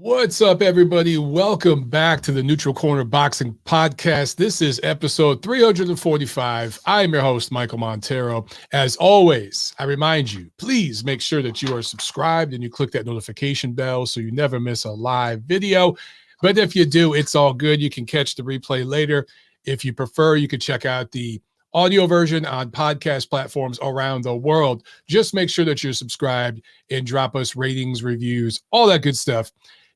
What's up, everybody? Welcome back to the Neutral Corner Boxing Podcast. This is episode 345. I'm your host, Michael Montero. As always, I remind you, please make sure that you are subscribed and you click that notification bell so you never miss a live video. But if you do, it's all good. You can catch the replay later. If you prefer, you can check out the audio version on podcast platforms around the world. Just make sure that you're subscribed and drop us ratings, reviews, all that good stuff.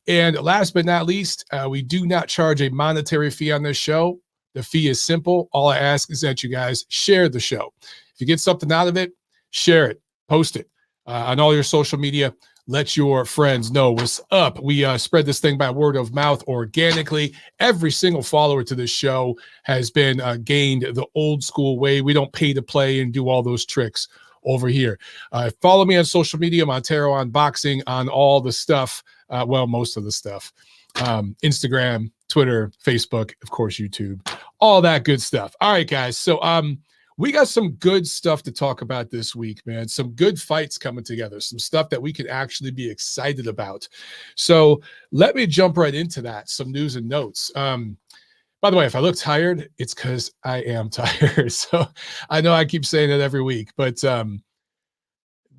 And last but not least, we do not charge a monetary fee on this show. The fee is simple. All I ask is that you guys share the show. If you get something out of it, share it, post it on all your social media. Let your friends know what's up. We spread this thing by word of mouth organically. Every single follower to this show has been gained the old school way. We don't pay to play and do all those tricks over here. Follow me on social media, Montero on Boxing, on all the stuff. Well, most of the stuff. Instagram, Twitter, Facebook, of course, YouTube, all that good stuff. All right, guys. So we got some good stuff to talk about this week, man. Some good fights coming together, some stuff that we can actually be excited about. So let me jump right into that. Some news and notes. By the way, if I look tired, it's because I am tired. So I know I keep saying it every week, but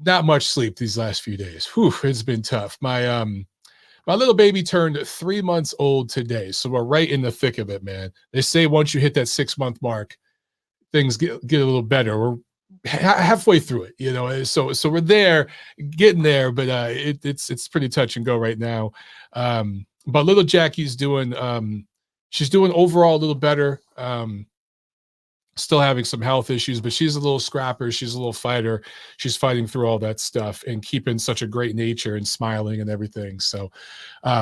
not much sleep these last few days. Whew, it's been tough. My little baby turned 3 months old today, so we're right in the thick of it, man. They say once you hit that 6-month mark, things get a little better. We're halfway through it, you know. So we're there, getting there, but it's pretty touch and go right now. But little Jackie's doing, she's doing overall a little better. Still having some health issues, but she's a little scrapper. She's a little fighter. She's fighting through all that stuff and keeping such a great nature and smiling and everything. So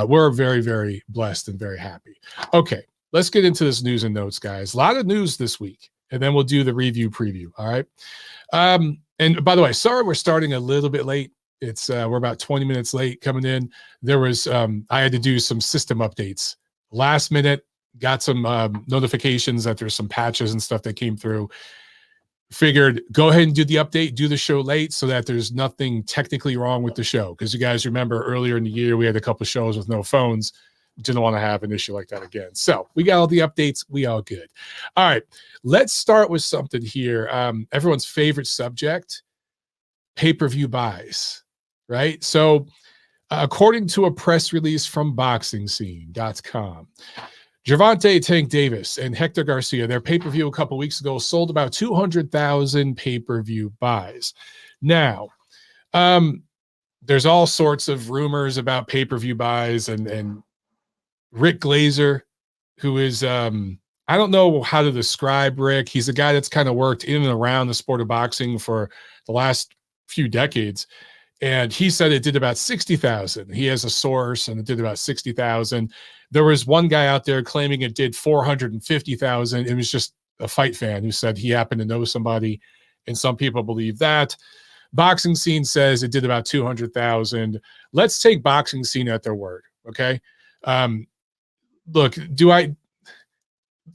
we're very, very blessed and very happy. Okay, let's get into this news and notes, guys. A lot of news this week, and then we'll do the review preview. All right. And by the way, sorry, we're starting a little bit late. It's we're about 20 minutes late coming in. There was I had to do some system updates last minute. Got some notifications that there's some patches and stuff that came through. Figured go ahead and do the update, do the show late so that there's nothing technically wrong with the show. Because you guys remember earlier in the year, we had a couple of shows with no phones. Didn't want to have an issue like that again. So we got all the updates. We all good. All right, let's start with something here. Everyone's favorite subject, pay-per-view buys, right? So according to a press release from BoxingScene.com, Gervonta Tank Davis and Hector Garcia, their pay-per-view a couple weeks ago, sold about 200,000 pay-per-view buys. Now, there's all sorts of rumors about pay-per-view buys, and Rick Glazer, who is, I don't know how to describe Rick. He's a guy that's kind of worked in and around the sport of boxing for the last few decades. And he said it did about 60,000. He has a source, and it did about 60,000. There was one guy out there claiming it did 450,000. It was just a fight fan who said he happened to know somebody, and some people believe that. Boxing Scene says it did about 200,000. Let's take Boxing Scene at their word, okay? Look,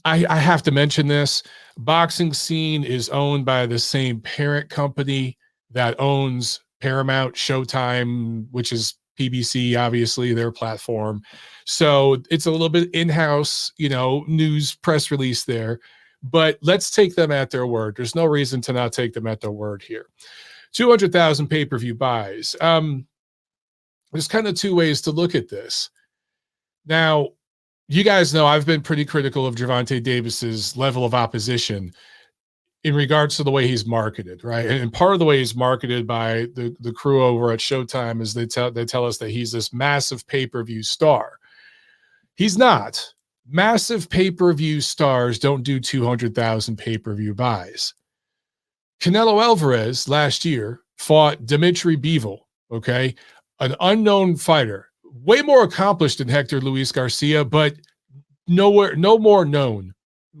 I have to mention this. Boxing Scene is owned by the same parent company that owns Paramount, Showtime, which is PBC, obviously, their platform. So it's a little bit in-house, you know, news press release there. But let's take them at their word. There's no reason to not take them at their word here. 200,000 pay-per-view buys. There's kind of two ways to look at this. Now, you guys know I've been pretty critical of Gervonta Davis's level of opposition in regards to the way he's marketed, right? And part of the way he's marketed by the crew over at Showtime is they tell us that he's this massive pay-per-view star. He's not. Massive pay-per-view stars don't do 200,000 pay-per-view buys. Canelo Alvarez last year fought Dimitri Bivol, okay? An unknown fighter, way more accomplished than Hector Luis Garcia, but no more known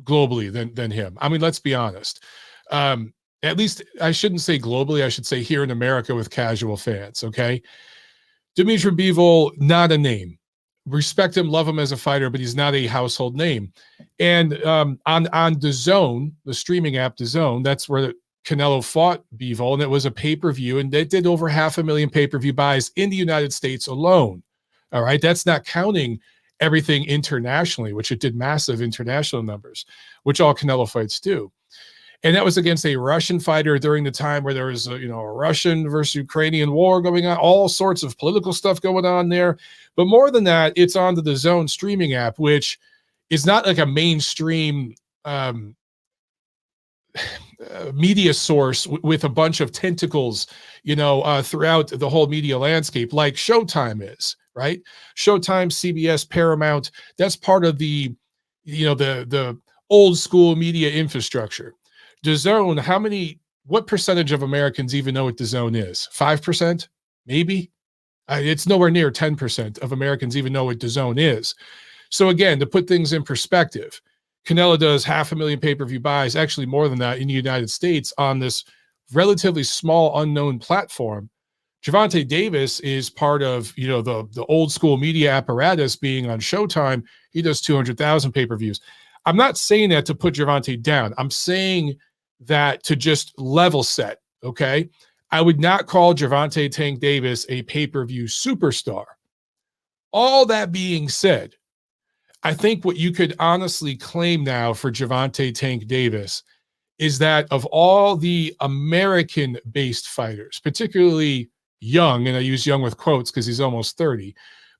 globally than him. I mean, let's be honest. At least I shouldn't say globally. I should say here in America with casual fans, okay? Dimitri Bivol, not a name. Respect him, love him as a fighter, but he's not a household name. And on DAZN, the streaming app DAZN, that's where Canelo fought Bivol, and it was a pay-per-view, and it did over 500,000 pay-per-view buys in the United States alone. All right. That's not counting everything internationally, which it did massive international numbers, which all Canelo fights do. And that was against a Russian fighter during the time where there was a Russian versus Ukrainian war going on, all sorts of political stuff going on there. But more than that, it's on the DAZN streaming app, which is not like a mainstream media source with a bunch of tentacles, throughout the whole media landscape, like Showtime is, right? Showtime, CBS, Paramount, that's part of the old school media infrastructure. DAZN, what percentage of Americans even know what DAZN is? 5%? Maybe? It's nowhere near 10% of Americans even know what DAZN is. So again, to put things in perspective, Canelo does 500,000 pay-per-view buys, actually more than that in the United States on this relatively small unknown platform. Gervonta Davis is part of, the old school media apparatus being on Showtime. He does 200,000 pay-per-views. I'm not saying that to put Gervonta down. I'm saying that to just level set, okay? I would not call Gervonta Tank Davis a pay-per-view superstar. All that being said, I think what you could honestly claim now for Gervonta Tank Davis is that of all the American-based fighters, particularly young, and I use young with quotes because he's almost 30,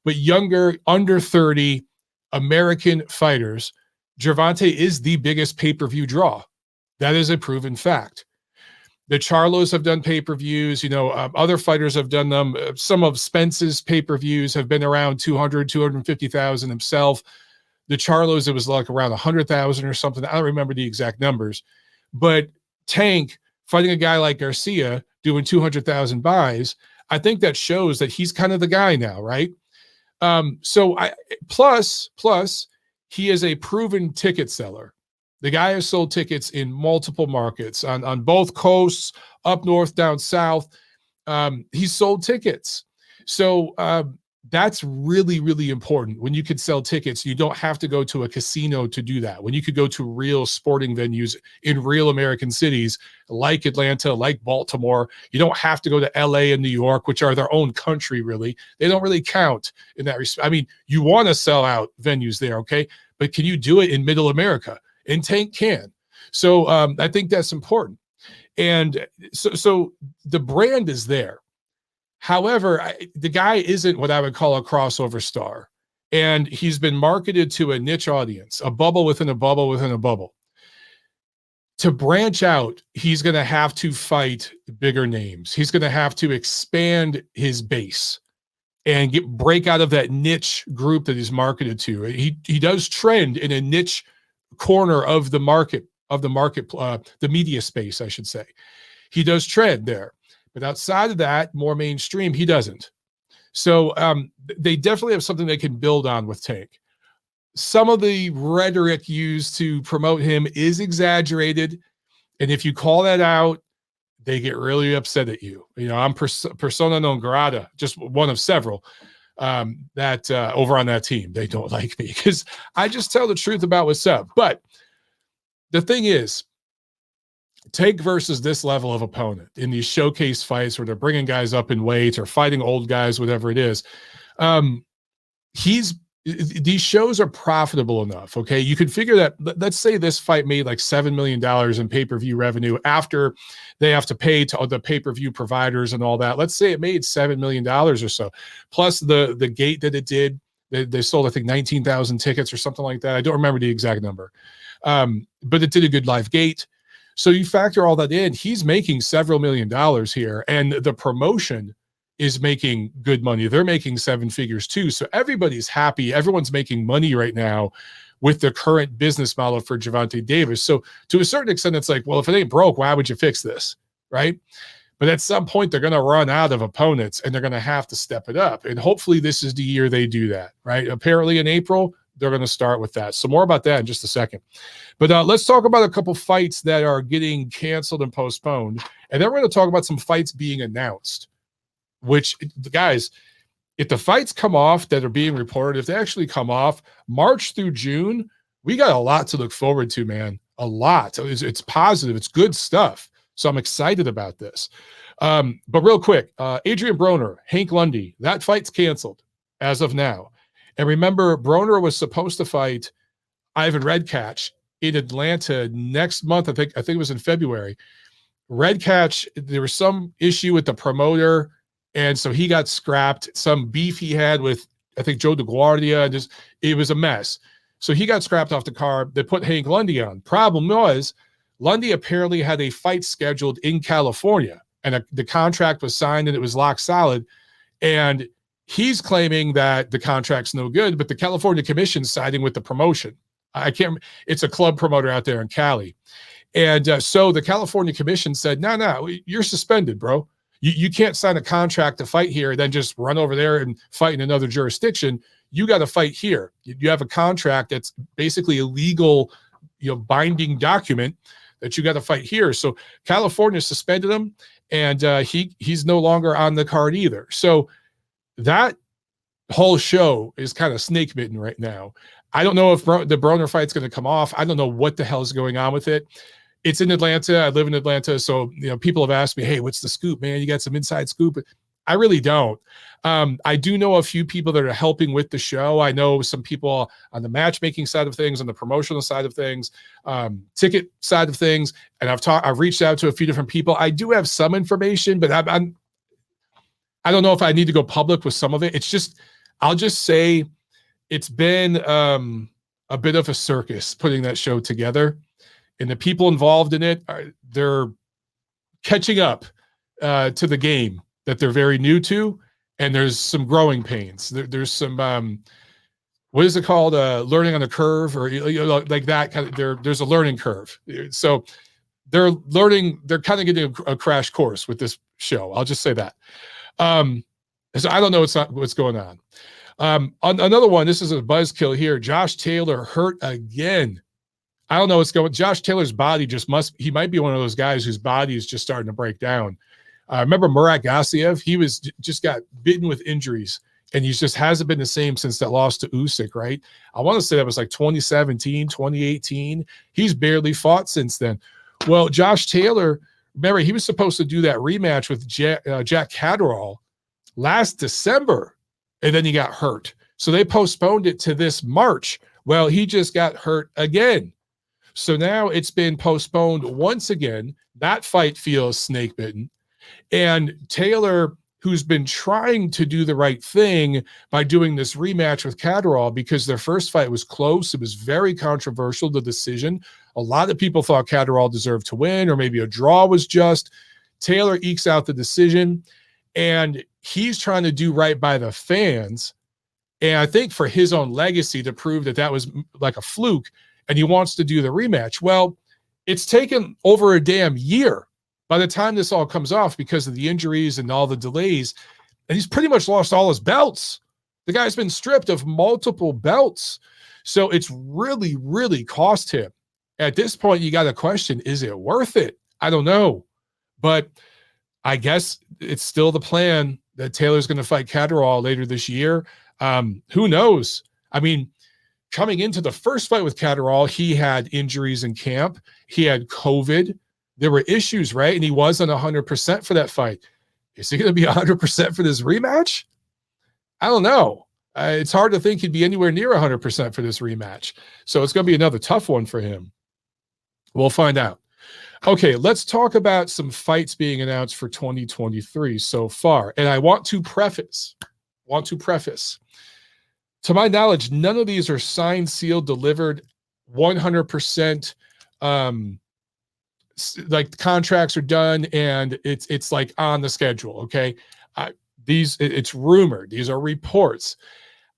but younger, under 30 American fighters, Gervonta is the biggest pay-per-view draw. That is a proven fact. The Charlos have done pay-per-views. Other fighters have done them. Some of Spence's pay-per-views have been around 200, 250,000 himself. The Charlos, it was like around 100,000 or something. I don't remember the exact numbers. But Tank fighting a guy like Garcia doing 200,000 buys, I think that shows that he's kind of the guy now, right? Plus, he is a proven ticket seller. The guy has sold tickets in multiple markets on both coasts, up north, down south. He's sold tickets. So that's really, really important. When you could sell tickets, you don't have to go to a casino to do that. When you could go to real sporting venues in real American cities like Atlanta, like Baltimore, you don't have to go to LA and New York, which are their own country, really. They don't really count in that respect. I mean, you want to sell out venues there, okay? But can you do it in middle America? And Tank can. So I think that's important. And so the brand is there. However, the guy isn't what I would call a crossover star. And he's been marketed to a niche audience, a bubble within a bubble within a bubble. To branch out, he's going to have to fight bigger names. He's going to have to expand his base and break out of that niche group that he's marketed to. He does trend in a niche corner of the market, the media space, I should say. He does trend there. But outside of that, more mainstream, he doesn't. So they definitely have something they can build on with Tank. Some of the rhetoric used to promote him is exaggerated. And if you call that out, they get really upset at you. I'm persona non grata, just one of several that over on that team. They don't like me because I just tell the truth about what's up. But the thing is, Tank versus this level of opponent in these showcase fights where they're bringing guys up in weight or fighting old guys, whatever it is, these shows are profitable enough. Okay. You could figure that, let's say this fight made like $7 million in pay-per-view revenue after they have to pay to the pay-per-view providers and all that. Let's say it made $7 million or so, plus the gate that it did. They sold, I think, 19,000 tickets or something like that. I don't remember the exact number. But it did a good live gate. So you factor all that in, he's making several $1 million here, and the promotion is making good money. They're making seven figures too. So everybody's happy. Everyone's making money right now with the current business model for Gervonta Davis. So to a certain extent, it's like, well, if it ain't broke, why would you fix this? Right? But at some point, they're going to run out of opponents and they're going to have to step it up. And hopefully this is the year they do that, right? Apparently in April, they're going to start with that. So more about that in just a second. But let's talk about a couple fights that are getting canceled and postponed. And then we're going to talk about some fights being announced, which, guys, if the fights come off that are being reported, if they actually come off March through June, we got a lot to look forward to, man. A lot. It's positive. It's good stuff. So I'm excited about this. But real quick, Adrian Broner, Hank Lundy, that fight's canceled. as of now. And remember, Broner was supposed to fight Ivan Redkach in Atlanta next month. I think it was in February. Redkach, there was some issue with the promoter, and so he got scrapped. Some beef he had with, I think, Joe DeGuardia, and just it was a mess. So he got scrapped off the card. They put Hank Lundy on. Problem was, Lundy apparently had a fight scheduled in California, and the contract was signed and it was locked solid. And he's claiming that the contract's no good, but the California Commission's siding with the promotion. I can't. It's a club promoter out there in Cali. And so the California Commission said, no, you're suspended, bro. You can't sign a contract to fight here and then just run over there and fight in another jurisdiction. You got to fight here. You have a contract that's basically a legal, binding document that you got to fight here. So California suspended him, and he's no longer on the card either. So that whole show is kind of snake bitten right now. I don't know if the Broner fight's going to come off. I don't know what the hell is going on with it. It's in Atlanta. I live in Atlanta. So, people have asked me, hey, what's the scoop, man? You got some inside scoop? I really don't. I do know a few people that are helping with the show. I know some people on the matchmaking side of things, on the promotional side of things, ticket side of things. And I've reached out to a few different people. I do have some information, but I don't know if I need to go public with some of it. It's just, I'll just say it's been a bit of a circus putting that show together. And the people involved in it, they're catching up to the game that they're very new to. And there's some growing pains. There's some, what is it called? Learning on a curve, or like that kind of, there's a learning curve. So they're kind of getting a crash course with this show. I'll just say that. So I don't know what's going on. Another one, this is a buzzkill here. Josh Taylor hurt again. I don't know what's going on. Josh Taylor's body he might be one of those guys whose body is just starting to break down. Remember Murat Gassiev? He just got bitten with injuries, and he just hasn't been the same since that loss to Usyk, right? I want to say that was like 2017, 2018. He's barely fought since then. Well, Josh Taylor, remember, he was supposed to do that rematch with Jack Catterall last December, and then he got hurt. So they postponed it to this March. Well, he just got hurt again. So now it's been postponed once again. That fight feels snake bitten. And Taylor, who's been trying to do the right thing by doing this rematch with Catterall, because their first fight was close. It was very controversial, the decision. A lot of people thought Catterall deserved to win, or maybe a draw was just. Taylor ekes out the decision, and he's trying to do right by the fans. And I think for his own legacy, to prove that was like a fluke, and he wants to do the rematch. Well, it's taken over a damn year by the time this all comes off because of the injuries and all the delays. And he's pretty much lost all his belts. The guy's been stripped of multiple belts. So it's really, really cost him. At this point, you got to question, is it worth it? I don't know. But I guess it's still the plan that Taylor's going to fight Catterall later this year. Who knows? I mean, coming into the first fight with Catterall, he had injuries in camp. He had COVID. There were issues, right? And he wasn't 100% for that fight. Is he going to be 100% for this rematch? I don't know. It's hard to think he'd be anywhere near 100% for this rematch. So it's going to be another tough one for him. We'll find out. Okay, let's talk about some fights being announced for 2023 so far. And I want to preface, to my knowledge, none of these are signed, sealed, delivered, 100%. Like the contracts are done and it's like on the schedule. Okay. It's rumored. These are reports.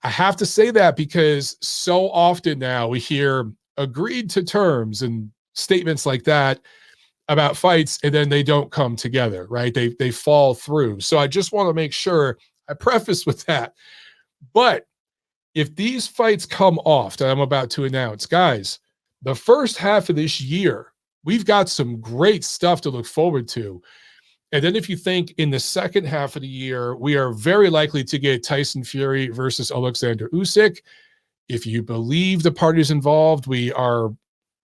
I have to say that because so often now we hear agreed to terms and statements like that about fights, and then they don't come together, right? They fall through. So I just want to make sure I preface with that. But if these fights come off that I'm about to announce, guys, the first half of this year, we've got some great stuff to look forward to. And then if you think in the second half of the year, we are very likely to get Tyson Fury versus Alexander Usyk. If you believe the parties involved, we are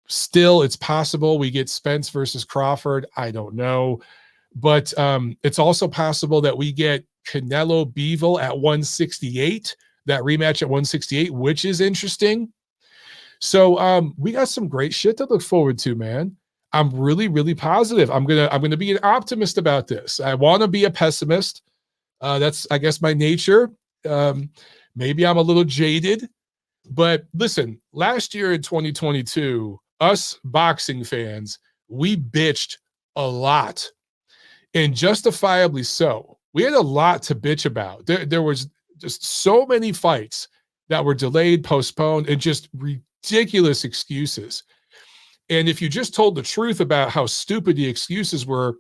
still, it's possible we get Spence versus Crawford. I don't know. But it's also possible that we get Canelo Bivol at 168, that rematch at 168, which is interesting. So we got some great shit to look forward to, man. I'm really, really positive. I'm gonna be an optimist about this. I want to be a pessimist. That's, I guess, my nature. Maybe I'm a little jaded, but listen, last year in 2022, us boxing fans, we bitched a lot, and justifiably so. We had a lot to bitch about. There was just so many fights that were delayed, postponed, and just ridiculous excuses. And if you just told the truth about how stupid the excuses were,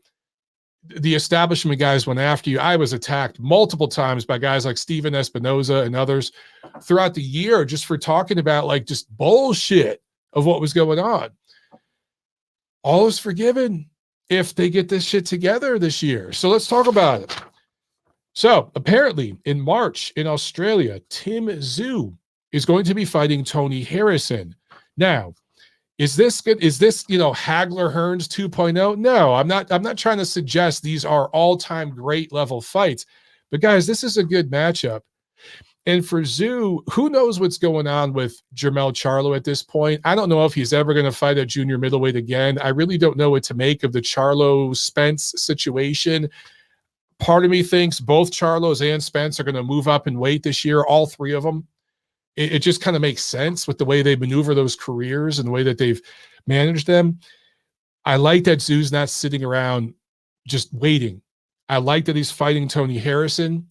the establishment guys went after you. I was attacked multiple times by guys like Steven Espinoza and others throughout the year just for talking about like just bullshit of what was going on. All is forgiven if they get this shit together this year. So let's talk about it. So apparently in March in Australia, Tim Tszyu is going to be fighting Tony Harrison. Now, is this good? Is this, Hagler Hearns 2.0? No, I'm not trying to suggest these are all-time great level fights. But guys, this is a good matchup. And for Tszyu, who knows what's going on with Jermell Charlo at this point? I don't know if he's ever going to fight at junior middleweight again. I really don't know what to make of the Charlo-Spence situation. Part of me thinks both Charlos and Spence are going to move up in weight this year, all three of them. It just kind of makes sense with the way they maneuver those careers and the way that they've managed them. I like that Tszyu's not sitting around just waiting. I like that he's fighting Tony Harrison.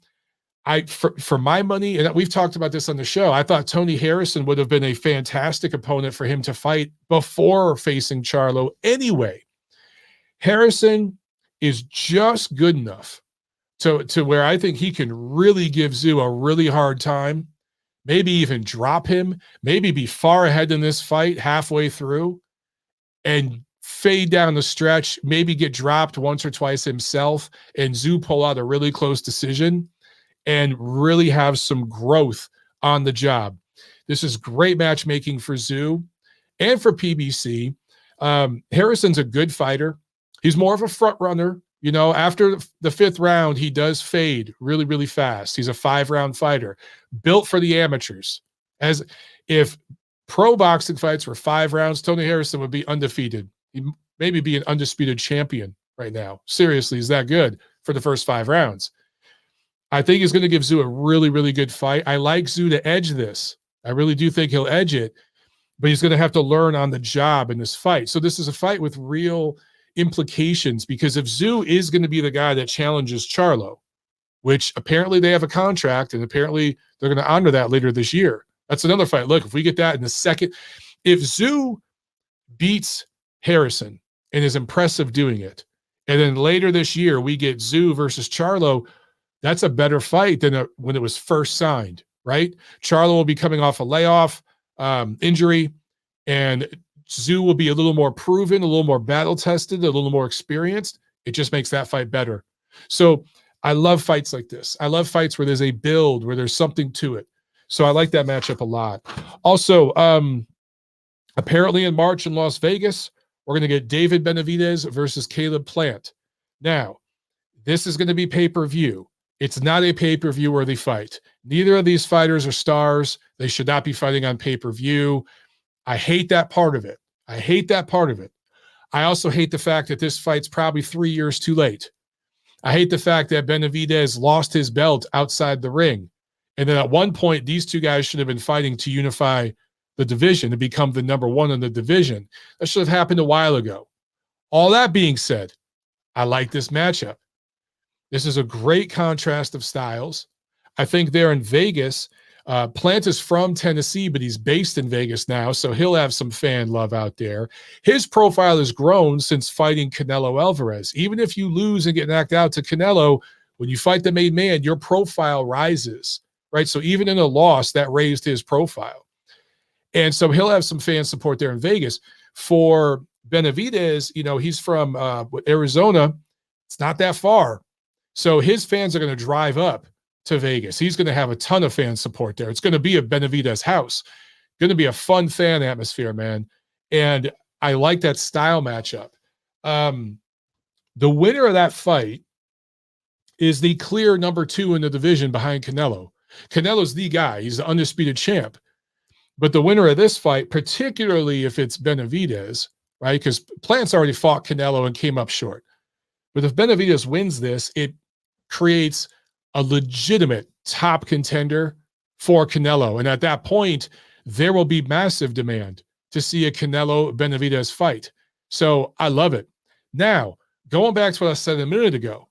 For my money, and we've talked about this on the show, I thought Tony Harrison would have been a fantastic opponent for him to fight before facing Charlo anyway. Harrison is just good enough to where I think he can really give Tszyu a really hard time. Maybe even drop him, maybe be far ahead in this fight halfway through and fade down the stretch, maybe get dropped once or twice himself, and Tszyu pull out a really close decision and really have some growth on the job. This is great matchmaking for Tszyu and for PBC. Harrison's a good fighter. He's more of a front runner. After the fifth round, he does fade really, really fast. He's a 5-round fighter built for the amateurs. As if pro boxing fights were 5 rounds, Tony Harrison would be undefeated. He'd maybe be an undisputed champion right now. Seriously, he's that good for the first 5 rounds. I think he's going to give Tszyu a really, really good fight. I like Tszyu to edge this. I really do think he'll edge it, but he's going to have to learn on the job in this fight. So this is a fight with real implications, because if Tszyu is going to be the guy that challenges Charlo, which apparently they have a contract and apparently they're going to honor that later this year. That's another fight. Look, if we get that in the second, if Tszyu beats Harrison and is impressive doing it, and then later this year we get Tszyu versus Charlo, that's a better fight than when it was first signed, right? Charlo will be coming off a layoff, injury, and Tszyu will be a little more proven, a little more battle-tested, a little more experienced. It just makes that fight better. So I love fights like this. I love fights where there's a build, where there's something to it. So I like that matchup a lot. Also, apparently in March in Las Vegas, we're going to get David Benavidez versus Caleb Plant. Now, this is going to be pay-per-view. It's not a pay-per-view worthy fight. Neither of these fighters are stars. They should not be fighting on pay-per-view. I hate that part of it. I also hate the fact that this fight's probably 3 years too late. I hate the fact that Benavidez lost his belt outside the ring. And then at one point, these two guys should have been fighting to unify the division and become the number one in the division. That should have happened a while ago. All that being said, I like this matchup. This is a great contrast of styles. I think there in Vegas, Plant is from Tennessee, but he's based in Vegas now, so he'll have some fan love out there. His profile has grown since fighting Canelo Alvarez. Even if you lose and get knocked out to Canelo, when you fight the main man, your profile rises, right? So even in a loss, that raised his profile. And so he'll have some fan support there in Vegas. For Benavidez, he's from Arizona. It's not that far. So his fans are going to drive up to Vegas. He's going to have a ton of fan support there. It's going to be a Benavidez house. Going to be a fun fan atmosphere, man. And I like that style matchup. The winner of that fight is the clear number 2 in the division behind Canelo. Canelo's the guy. He's the undisputed champ. But the winner of this fight, particularly if it's Benavidez, right? Because Plant's already fought Canelo and came up short. But if Benavidez wins this, it creates a legitimate top contender for Canelo. And at that point, there will be massive demand to see a Canelo-Benavidez fight. So I love it. Now, going back to what I said a minute ago,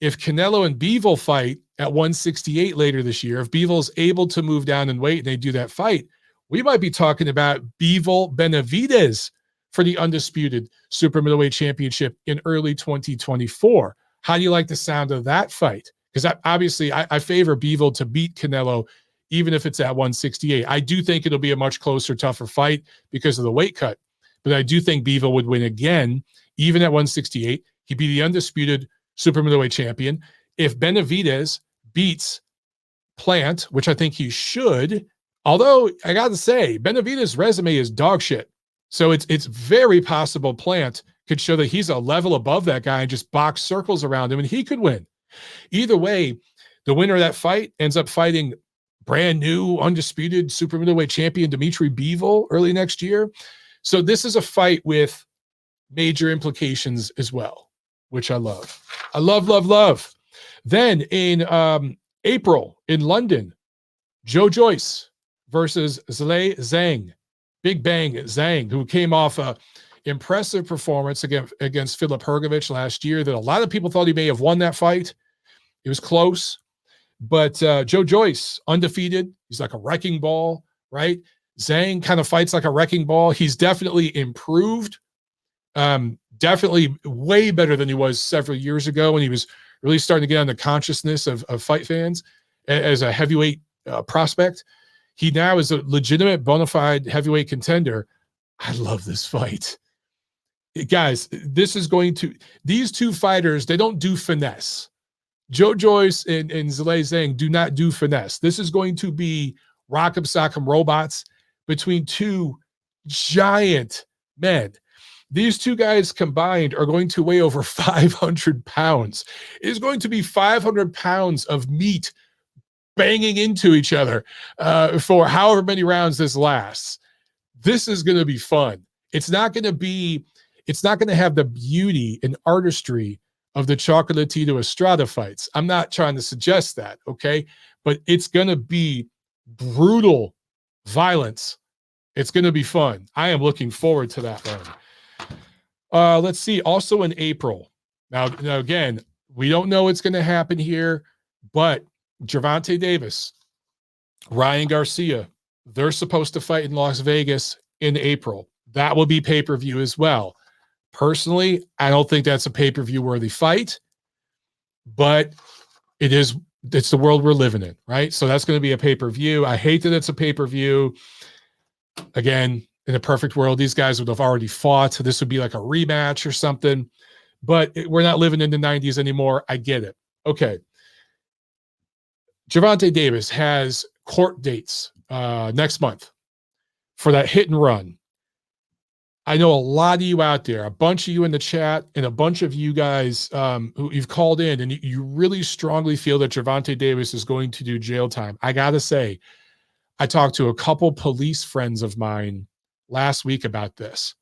if Canelo and Bivol fight at 168 later this year, if Bivol's able to move down in weight and they do that fight, we might be talking about Bivol-Benavidez for the undisputed super middleweight championship in early 2024. How do you like the sound of that fight? Because obviously I favor Bivol to beat Canelo, even if it's at 168. I do think it'll be a much closer, tougher fight because of the weight cut. But I do think Bivol would win again, even at 168. He'd be the undisputed super middleweight champion. If Benavidez beats Plant, which I think he should, although I got to say, Benavidez' resume is dog shit. So it's very possible Plant could show that he's a level above that guy and just box circles around him, and he could win. Either way, the winner of that fight ends up fighting brand new, undisputed super middleweight champion Dimitri Bivol early next year. So this is a fight with major implications as well, which I love. I love, love, love. Then in April in London, Joe Joyce versus Zhilei Zhang. Big Bang Zhang, who came off a impressive performance against Filip Hrgović last year that a lot of people thought he may have won that fight. It was close. But Joe Joyce, undefeated. He's like a wrecking ball, right? Zhang kind of fights like a wrecking ball. He's definitely improved. Definitely way better than he was several years ago when he was really starting to get on the consciousness of fight fans as a heavyweight prospect. He now is a legitimate, bona fide heavyweight contender. I love this fight. Guys, this is going to, these two fighters, they don't do finesse. Joe Joyce and Zhilei Zhang do not do finesse. This is going to be rock'em sock'em robots between two giant men. These two guys combined are going to weigh over 500 pounds. It is going to be 500 pounds of meat banging into each other for however many rounds this lasts. This is going to be fun. It's not going to have the beauty and artistry of the Chocolatito Estrada fights. I'm not trying to suggest that, okay? But it's going to be brutal violence. It's going to be fun. I am looking forward to that one. Let's see. Also in April. Now again, we don't know what's going to happen here, but Gervonta Davis, Ryan Garcia, they're supposed to fight in Las Vegas in April. That will be pay-per-view as well. Personally, I don't think that's a pay-per-view worthy fight, but it's the world we're living in, right? So that's going to be a pay-per-view. I hate that it's a pay-per-view. Again, in a perfect world, these guys would have already fought. This would be like a rematch or something, but we're not living in the 90s anymore. I get it. Okay. Gervonta Davis has court dates next month for that hit and run. I know a lot of you out there, a bunch of you in the chat, and a bunch of you guys who you've called in, and you really strongly feel that Gervonta Davis is going to do jail time. I got to say, I talked to a couple police friends of mine last week about this.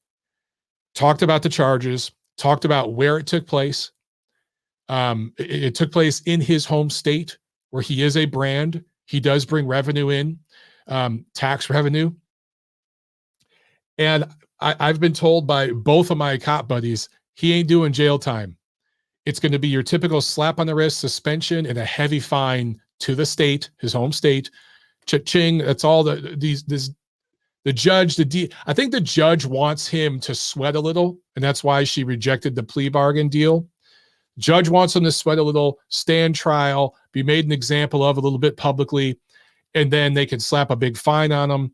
Talked about the charges, talked about where it took place. It took place in his home state where he is a brand. He does bring revenue in, tax revenue. And I've been told by both of my cop buddies, he ain't doing jail time. It's going to be your typical slap on the wrist, suspension, and a heavy fine to the state, his home state. Cha-ching. That's all the judge, I think the judge wants him to sweat a little, and that's why she rejected the plea bargain deal. Judge wants him to sweat a little, stand trial, be made an example of a little bit publicly, and then they can slap a big fine on him.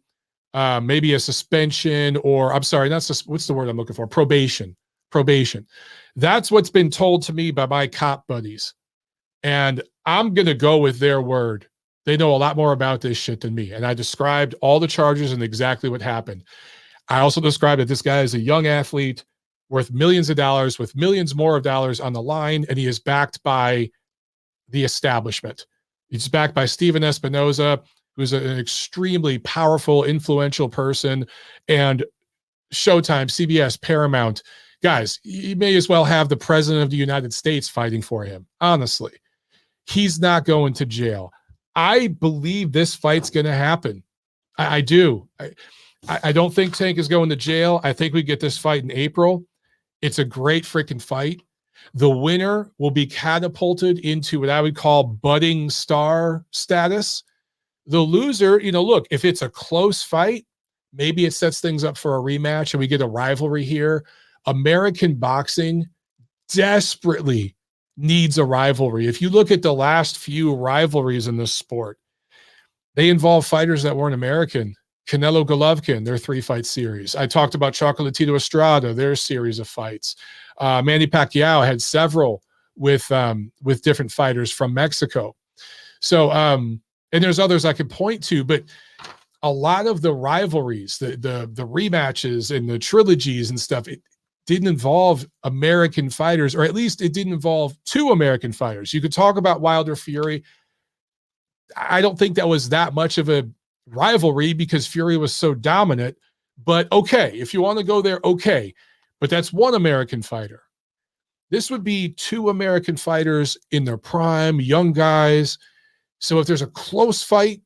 Maybe a suspension, or I'm sorry, what's the word I'm looking for? Probation. That's what's been told to me by my cop buddies. And I'm going to go with their word. They know a lot more about this shit than me. And I described all the charges and exactly what happened. I also described that this guy is a young athlete worth millions of dollars with millions more of dollars on the line. And he is backed by the establishment. He's backed by Steven Espinoza, who's an extremely powerful, influential person, and Showtime, CBS, Paramount. Guys, he may as well have the president of the United States fighting for him. Honestly, he's not going to jail. I believe this fight's going to happen. I do. I don't think Tank is going to jail. I think we get this fight in April. It's a great freaking fight. The winner will be catapulted into what I would call budding star status. The loser, look, if it's a close fight, maybe it sets things up for a rematch and we get a rivalry here. American boxing desperately needs a rivalry. If you look at the last few rivalries in this sport, they involve fighters that weren't American. Canelo Golovkin, their 3-fight series. I talked about Chocolatito Estrada, their series of fights. Manny Pacquiao had several with different fighters from Mexico. So, and there's others I could point to, but a lot of the rivalries, the rematches and the trilogies and stuff, it didn't involve American fighters, or at least it didn't involve 2 American fighters. You could talk about Wilder Fury. I don't think that was that much of a rivalry because Fury was so dominant, but okay, if you want to go there, okay, but that's 1 American fighter. This would be 2 American fighters in their prime, young guys. So if there's a close fight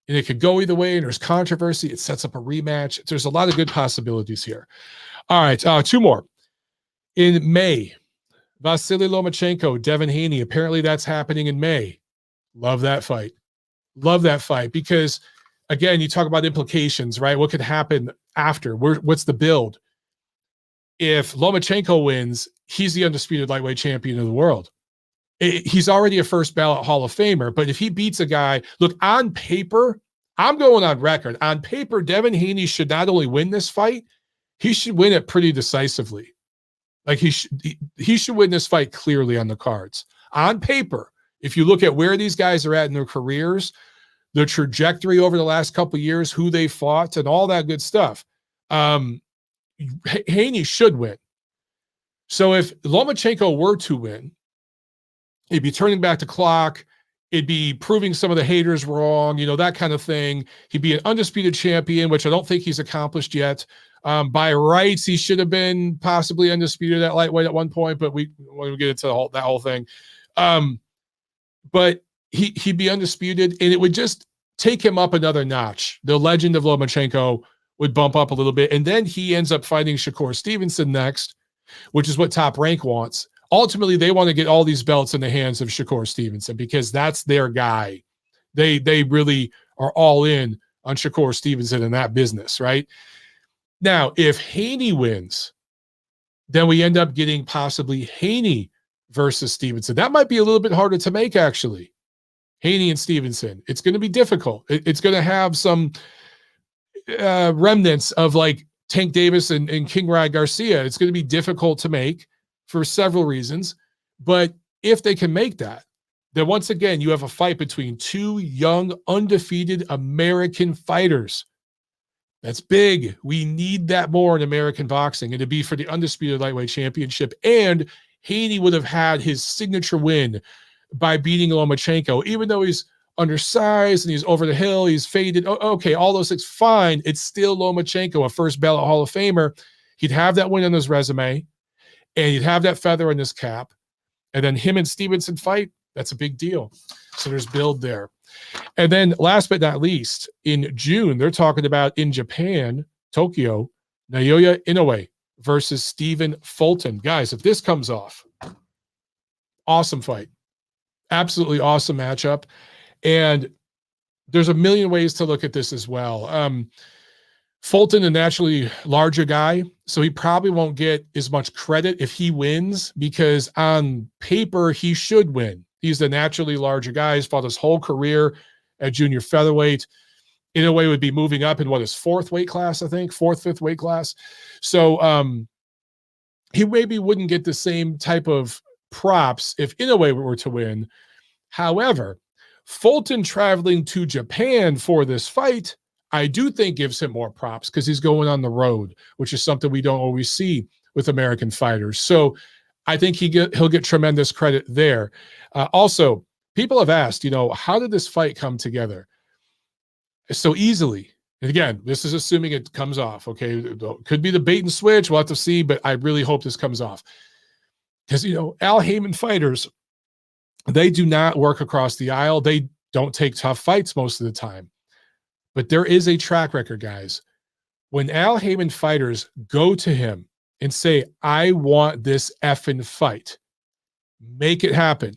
and it could go either way and there's controversy, it sets up a rematch. There's a lot of good possibilities here. All right, 2 more. In May, Vasily Lomachenko, Devin Haney. Apparently that's happening in May. Love that fight. Love that fight because, again, you talk about implications, right? What could happen after? What's the build? If Lomachenko wins, he's the undisputed lightweight champion of the world. He's already a first ballot Hall of Famer, but if he beats a guy, look, on paper, I'm going on record. On paper, Devin Haney should not only win this fight, he should win it pretty decisively. Like he should win this fight clearly on the cards. On paper, if you look at where these guys are at in their careers, the trajectory over the last couple of years, who they fought, and all that good stuff, Haney should win. So if Lomachenko were to win, it'd be turning back the clock. It'd be proving some of the haters wrong, that kind of thing. He'd be an undisputed champion, which I don't think he's accomplished yet. By rights, he should have been possibly undisputed at lightweight at one point, but when we get into that whole thing. But he'd be undisputed, and it would just take him up another notch. The legend of Lomachenko would bump up a little bit, and then he ends up fighting Shakur Stevenson next, which is what Top Rank wants. Ultimately, they want to get all these belts in the hands of Shakur Stevenson because that's their guy. They really are all in on Shakur Stevenson in that business, right? Now, if Haney wins, then we end up getting possibly Haney versus Stevenson. That might be a little bit harder to make, actually. Haney and Stevenson. It's going to be difficult. It's going to have some remnants of like Tank Davis and King Ryan Garcia. It's going to be difficult to make for several reasons. But if they can make that, then once again, you have a fight between 2 young, undefeated American fighters. That's big. We need that more in American boxing, and to be for the undisputed lightweight championship. And Haney would have had his signature win by beating Lomachenko, even though he's undersized and he's over the hill, he's faded. Okay, all those things, fine. It's still Lomachenko, a first ballot Hall of Famer. He'd have that win on his resume, and he'd have that feather in his cap. And then him and Stevenson fight, that's a big deal. So there's build there. And then last but not least, in June, they're talking about in Japan, Tokyo, Naoya Inoue versus Stephen Fulton. Guys, if this comes off, awesome fight. Absolutely awesome matchup. And there's a million ways to look at this as well. Fulton, a naturally larger guy, so he probably won't get as much credit if he wins because on paper, he should win. He's the naturally larger guy. He's fought his whole career at junior featherweight. Inoue would be moving up in his 4th weight class, I think, 4th, 5th weight class. So he maybe wouldn't get the same type of props if Inoue were to win. However, Fulton traveling to Japan for this fight, I do think gives him more props because he's going on the road, which is something we don't always see with American fighters. So I think he'll get tremendous credit there. Also, people have asked, how did this fight come together so easily? And again, this is assuming it comes off, okay? It could be the bait and switch. We'll have to see, but I really hope this comes off. Because, Al Haymon fighters, they do not work across the aisle. They don't take tough fights most of the time. But there is a track record, guys. When Al Haymon fighters go to him and say, I want this effing fight, make it happen,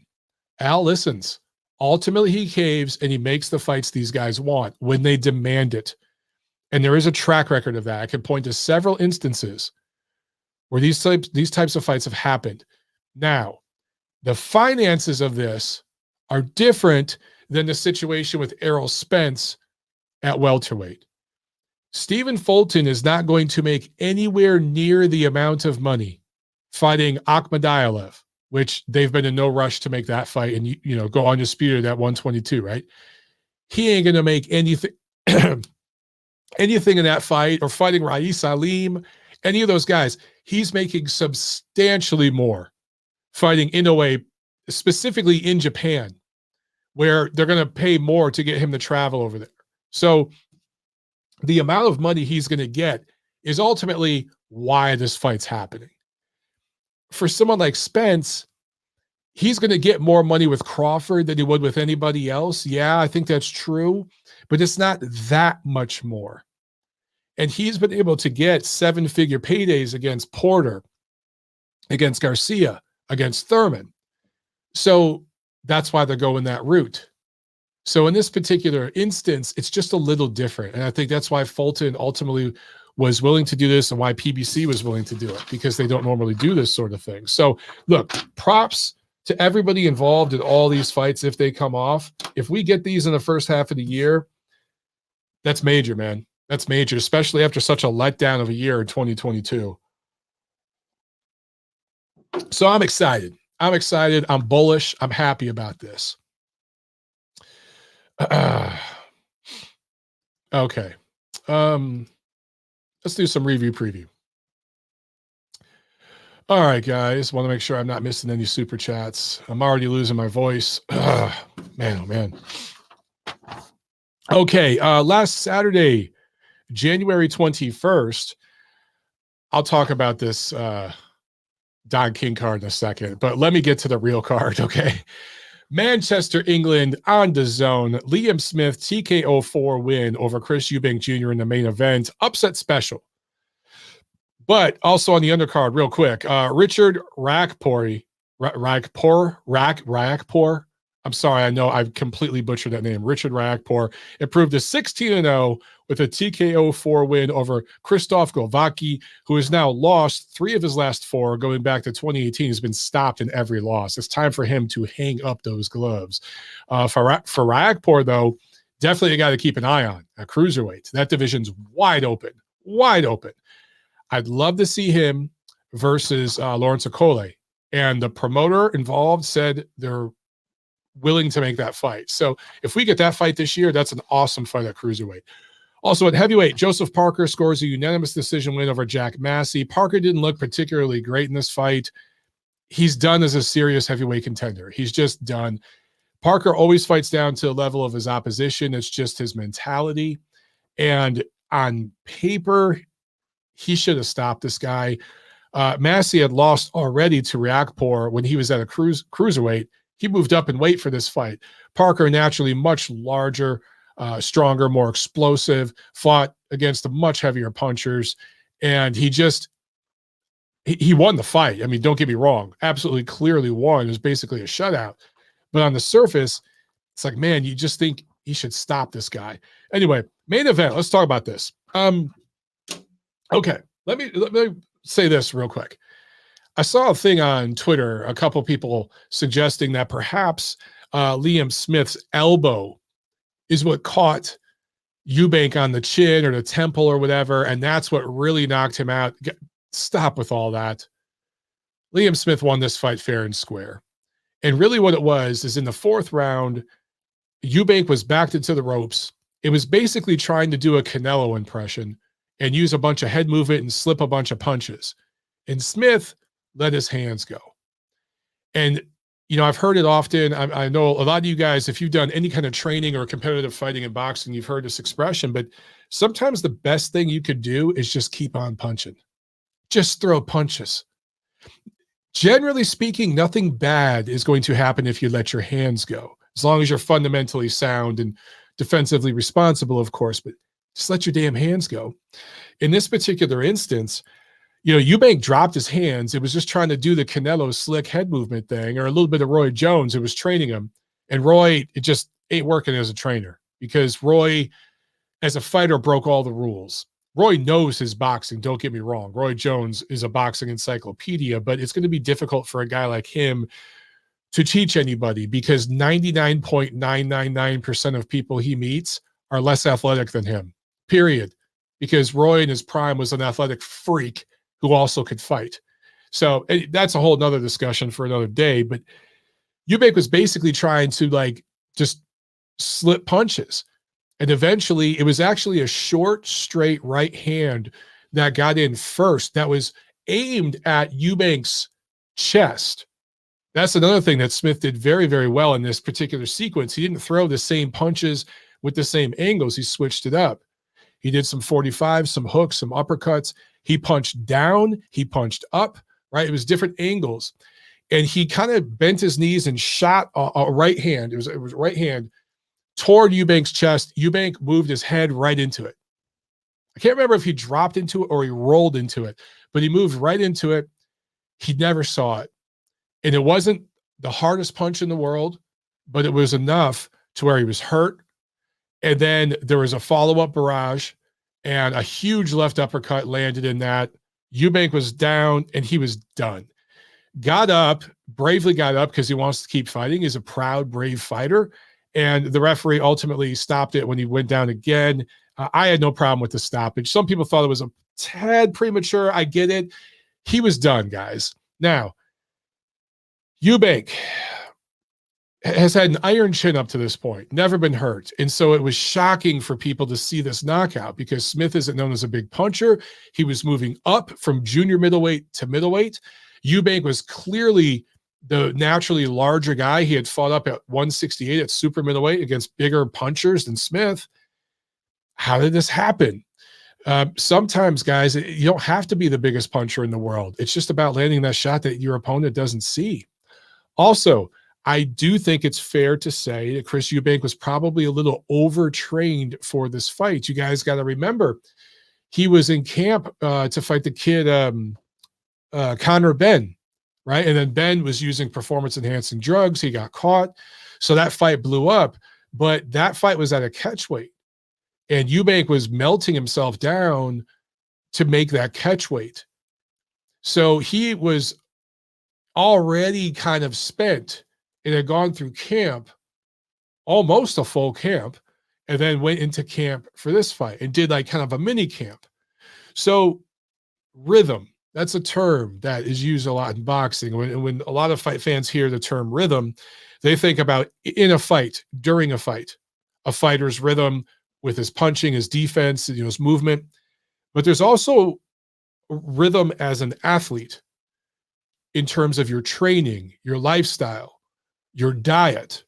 Al listens. Ultimately, he caves and he makes the fights these guys want when they demand it. And there is a track record of that. I can point to several instances where these types of fights have happened. Now, the finances of this are different than the situation with Errol Spence at welterweight. Stephen Fulton is not going to make anywhere near the amount of money fighting Akhmadaliev, which they've been in no rush to make that fight and go undisputed at 122, right? He ain't going to make anything anything in that fight, or fighting Rais Salim, any of those guys. He's making substantially more fighting Inoue, specifically in Japan, where they're going to pay more to get him to travel over there. So the amount of money he's going to get is ultimately why this fight's happening. For someone like Spence, he's going to get more money with Crawford than he would with anybody else. Yeah, I think that's true, but it's not that much more. And he's been able to get seven-figure paydays against Porter, against Garcia, against Thurman. So that's why they're going that route. So in this particular instance, it's just a little different. And I think that's why Fulton ultimately was willing to do this, and why PBC was willing to do it, because they don't normally do this sort of thing. So look, props to everybody involved in all these fights if they come off. If we get these in the first half of the year, that's major, man. That's major, especially after such a letdown of a year in 2022. So I'm excited. I'm bullish. I'm happy about this. Okay. Let's do some review preview. All right, guys. Want to make sure I'm not missing any super chats. I'm already losing my voice. Man, oh man. Okay. Last Saturday, January 21st, I'll talk about this Don King card in a second, but let me get to the real card, okay? Manchester, England on DAZN. Liam Smith TKO 4 win over Chris Eubank Jr. in the main event. Upset special. But also on the undercard, real quick, Richard Rakpor. I'm sorry, I know I've completely butchered that name. Richard Rakpor improved to 16-0 with a TKO 4 win over Krzysztof Glowacki, who has now lost 3 of his last 4, going back to 2018. He's been stopped in every loss. It's time for him to hang up those gloves. For Rakpor, though, definitely a guy to keep an eye on at cruiserweight. That division's wide open, wide open. I'd love to see him versus Lawrence Okolie. And the promoter involved said they're willing to make that fight. So if we get that fight this year, that's an awesome fight at cruiserweight. Also at heavyweight, Joseph Parker scores a unanimous decision win over Jack Massey. Parker didn't look particularly great in this fight. He's done as a serious heavyweight contender. He's just done. Parker always fights down to the level of his opposition. It's just his mentality. And on paper, he should have stopped this guy. Massey had lost already to Rakpor when he was at a cruiserweight. He moved up in weight for this fight. Parker, naturally much larger, stronger, more explosive, fought against the much heavier punchers, and he won the fight. I mean, don't get me wrong, absolutely clearly won. It was basically a shutout. But on the surface, it's like, man, you just think he should stop this guy. Anyway, main event. Let's talk about this. Okay, let me say this real quick. I saw a thing on Twitter, a couple people suggesting that perhaps Liam Smith's elbow is what caught Eubank on the chin or the temple or whatever, and that's what really knocked him out. Stop with all that. Liam Smith won this fight fair and square. And really what it was is in the 4th round, Eubank was backed into the ropes. It was basically trying to do a Canelo impression and use a bunch of head movement and slip a bunch of punches. And Smith let his hands go. And, I've heard it often. I know a lot of you guys, if you've done any kind of training or competitive fighting in boxing, you've heard this expression, but sometimes the best thing you could do is just keep on punching. Just throw punches. Generally speaking, nothing bad is going to happen if you let your hands go, as long as you're fundamentally sound and defensively responsible, of course, but just let your damn hands go. In this particular instance, Eubank dropped his hands. It was just trying to do the Canelo slick head movement thing, or a little bit of Roy Jones, who was training him. And Roy, it just ain't working as a trainer, because Roy, as a fighter, broke all the rules. Roy knows his boxing, don't get me wrong. Roy Jones is a boxing encyclopedia, but it's going to be difficult for a guy like him to teach anybody, because 99.999% of people he meets are less athletic than him, period. Because Roy in his prime was an athletic freak who also could fight. So that's a whole nother discussion for another day. But Eubank was basically trying to just slip punches. And eventually it was actually a short, straight right hand that got in first that was aimed at Eubank's chest. That's another thing that Smith did very, very well in this particular sequence. He didn't throw the same punches with the same angles. He switched it up. He did some 45s, some hooks, some uppercuts. He punched down. He punched up, right? It was different angles. And he kind of bent his knees and shot a right hand. It was right hand toward Eubank's chest. Eubank moved his head right into it. I can't remember if he dropped into it or he rolled into it, but he moved right into it. He never saw it. And it wasn't the hardest punch in the world, but it was enough to where he was hurt. And then there was a follow-up barrage, and a huge left uppercut landed in that. Eubank was down, and he was done. Got up, bravely got up, because he wants to keep fighting. He's a proud, brave fighter. And the referee ultimately stopped it when he went down again. I had no problem with the stoppage. Some people thought it was a tad premature. I get it. He was done, guys. Now, Eubank has had an iron chin up to this point, never been hurt. And so it was shocking for people to see this knockout, because Smith isn't known as a big puncher. He was moving up from junior middleweight to middleweight. Eubank was clearly the naturally larger guy. He had fought up at 168 at super middleweight against bigger punchers than Smith. How did this happen? Sometimes, guys, you don't have to be the biggest puncher in the world. It's just about landing that shot that your opponent doesn't see. Also, I do think it's fair to say that Chris Eubank was probably a little overtrained for this fight. You guys got to remember, he was in camp to fight the kid, Conor Ben, right? And then Ben was using performance-enhancing drugs. He got caught. So that fight blew up. But that fight was at a catchweight. And Eubank was melting himself down to make that catchweight. So he was already kind of spent and had gone through camp, almost a full camp, and then went into camp for this fight and did kind of a mini camp. So rhythm, that's a term that is used a lot in boxing. When a lot of fight fans hear the term rhythm, they think about in a fight, during a fighter's rhythm with his punching, his defense, his movement. But there's also rhythm as an athlete in terms of your training, your lifestyle, your diet.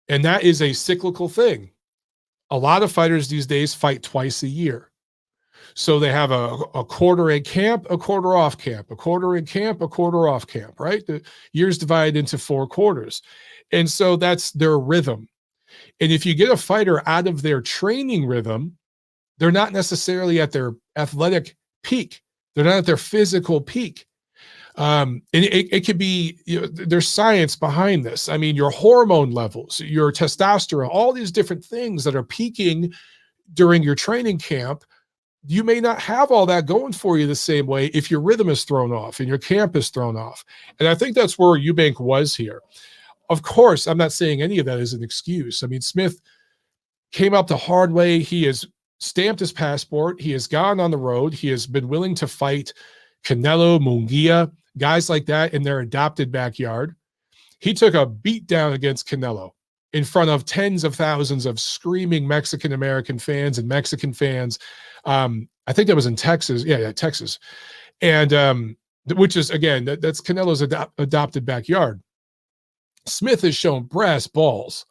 And that is a cyclical thing. A lot of fighters these days fight twice a year. So they have a quarter in camp, a quarter off camp, a quarter in camp, a quarter off camp, right? The year's divided into 4 quarters. And so that's their rhythm. And if you get a fighter out of their training rhythm, they're not necessarily at their athletic peak. They're not at their physical peak. And it could be, there's science behind this. I mean, your hormone levels, your testosterone, all these different things that are peaking during your training camp, you may not have all that going for you the same way if your rhythm is thrown off and your camp is thrown off. And I think that's where Eubank was here. Of course, I'm not saying any of that is an excuse. I mean, Smith came up the hard way. He has stamped his passport. He has gone on the road. He has been willing to fight Canelo, Munguia, guys like that in their adopted backyard. He took a beat down against Canelo in front of tens of thousands of screaming Mexican-American fans and Mexican fans. I think that was in Texas. Yeah, Texas. And which is, again, that's Canelo's adopted backyard. Smith has shown brass balls,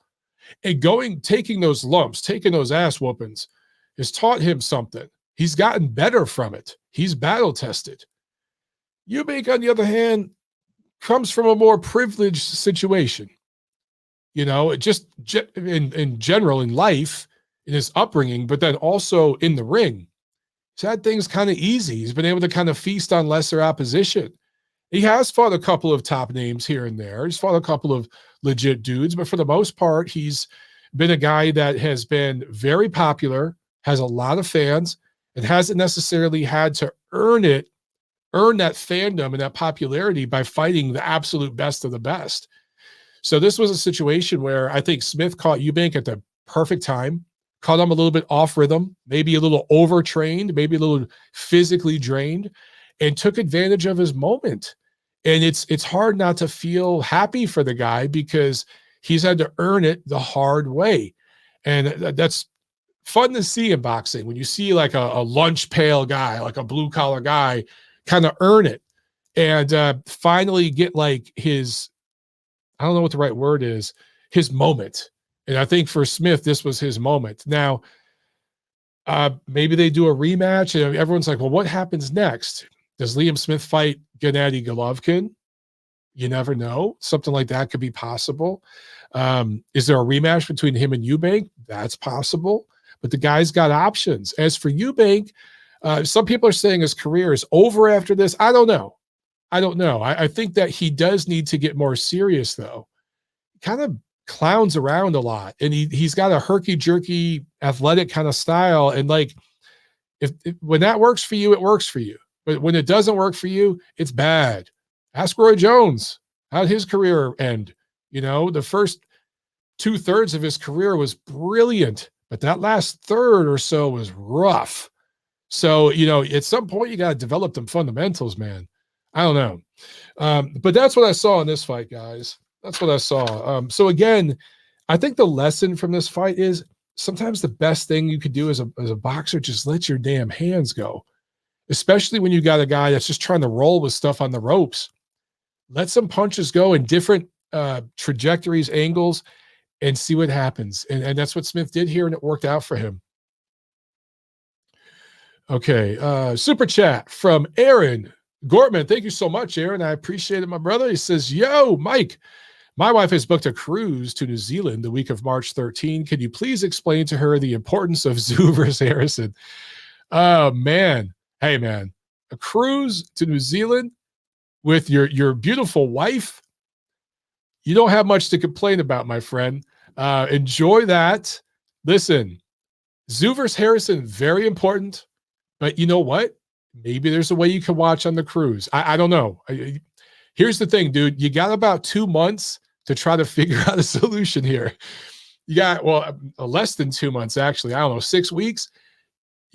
and taking those lumps, taking those ass whoopings has taught him something. He's gotten better from it. He's battle tested. Eubank, on the other hand, comes from a more privileged situation. Just in general, in life, in his upbringing, but then also in the ring. He's had things kind of easy. He's been able to kind of feast on lesser opposition. He has fought a couple of top names here and there. He's fought a couple of legit dudes, but for the most part, he's been a guy that has been very popular, has a lot of fans, and hasn't necessarily had to earn that fandom and that popularity by fighting the absolute best of the best. So this was a situation where I think Smith caught Eubank at the perfect time, caught him a little bit off rhythm, maybe a little overtrained, maybe a little physically drained, and took advantage of his moment. And it's hard not to feel happy for the guy because he's had to earn it the hard way. And that's fun to see in boxing, when you see like a lunch pail guy, like a blue collar guy, kind of earn it and finally get like his, I don't know what the right word is, his moment. And I think for Smith, this was his moment. Now, maybe they do a rematch and everyone's like, well, what happens next? Does Liam Smith fight Gennady Golovkin? You never know. Something like that could be possible. Is there a rematch between him and Eubank? That's possible. But the guy's got options. As for Eubank, some people are saying his career is over after this. I don't know. I think that he does need to get more serious, though. He kind of clowns around a lot, and he's got a herky-jerky athletic kind of style. And like, if when that works for you, it works for you. But when it doesn't work for you, it's bad. Ask Roy Jones. How'd his career end? The first 2/3 of his career was brilliant, but that last third or so was rough. So, at some point you got to develop them fundamentals, man. I don't know. But that's what I saw in this fight, guys. That's what I saw. So again, I think the lesson from this fight is sometimes the best thing you could do as a boxer, just let your damn hands go. Especially when you got a guy that's just trying to roll with stuff on the ropes. Let some punches go in different trajectories, angles, and see what happens. And that's what Smith did here, and it worked out for him. Okay, super chat from Aaron Gortman. Thank you so much, Aaron. I appreciate it, my brother. He says, yo, Mike, my wife has booked a cruise to New Zealand the week of March 13. Can you please explain to her the importance of Zoo versus Harrison? Oh, man. Hey, man, a cruise to New Zealand with your beautiful wife, you don't have much to complain about, my friend. Enjoy that. Listen, Zoo versus Harrison, very important. But you know what? Maybe there's a way you can watch on the cruise. I don't know. Here's the thing, dude. You got about 2 months to try to figure out a solution here. You got, less than 2 months, actually. I don't know, 6 weeks.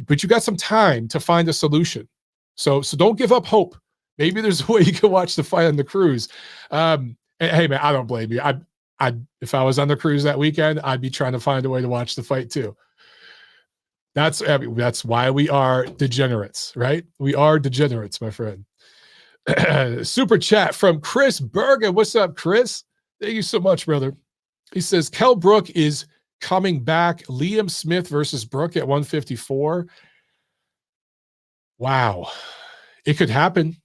But you got some time to find a solution. So don't give up hope. Maybe there's a way you can watch the fight on the cruise. Hey, man, I don't blame you. If I was on the cruise that weekend, I'd be trying to find a way to watch the fight too. That's why we are degenerates, right? We are degenerates, my friend. Super chat from Chris Bergen. What's up, Chris? Thank you so much, brother. He says, Kell Brook is coming back. Liam Smith versus Brook at 154. Wow. It could happen.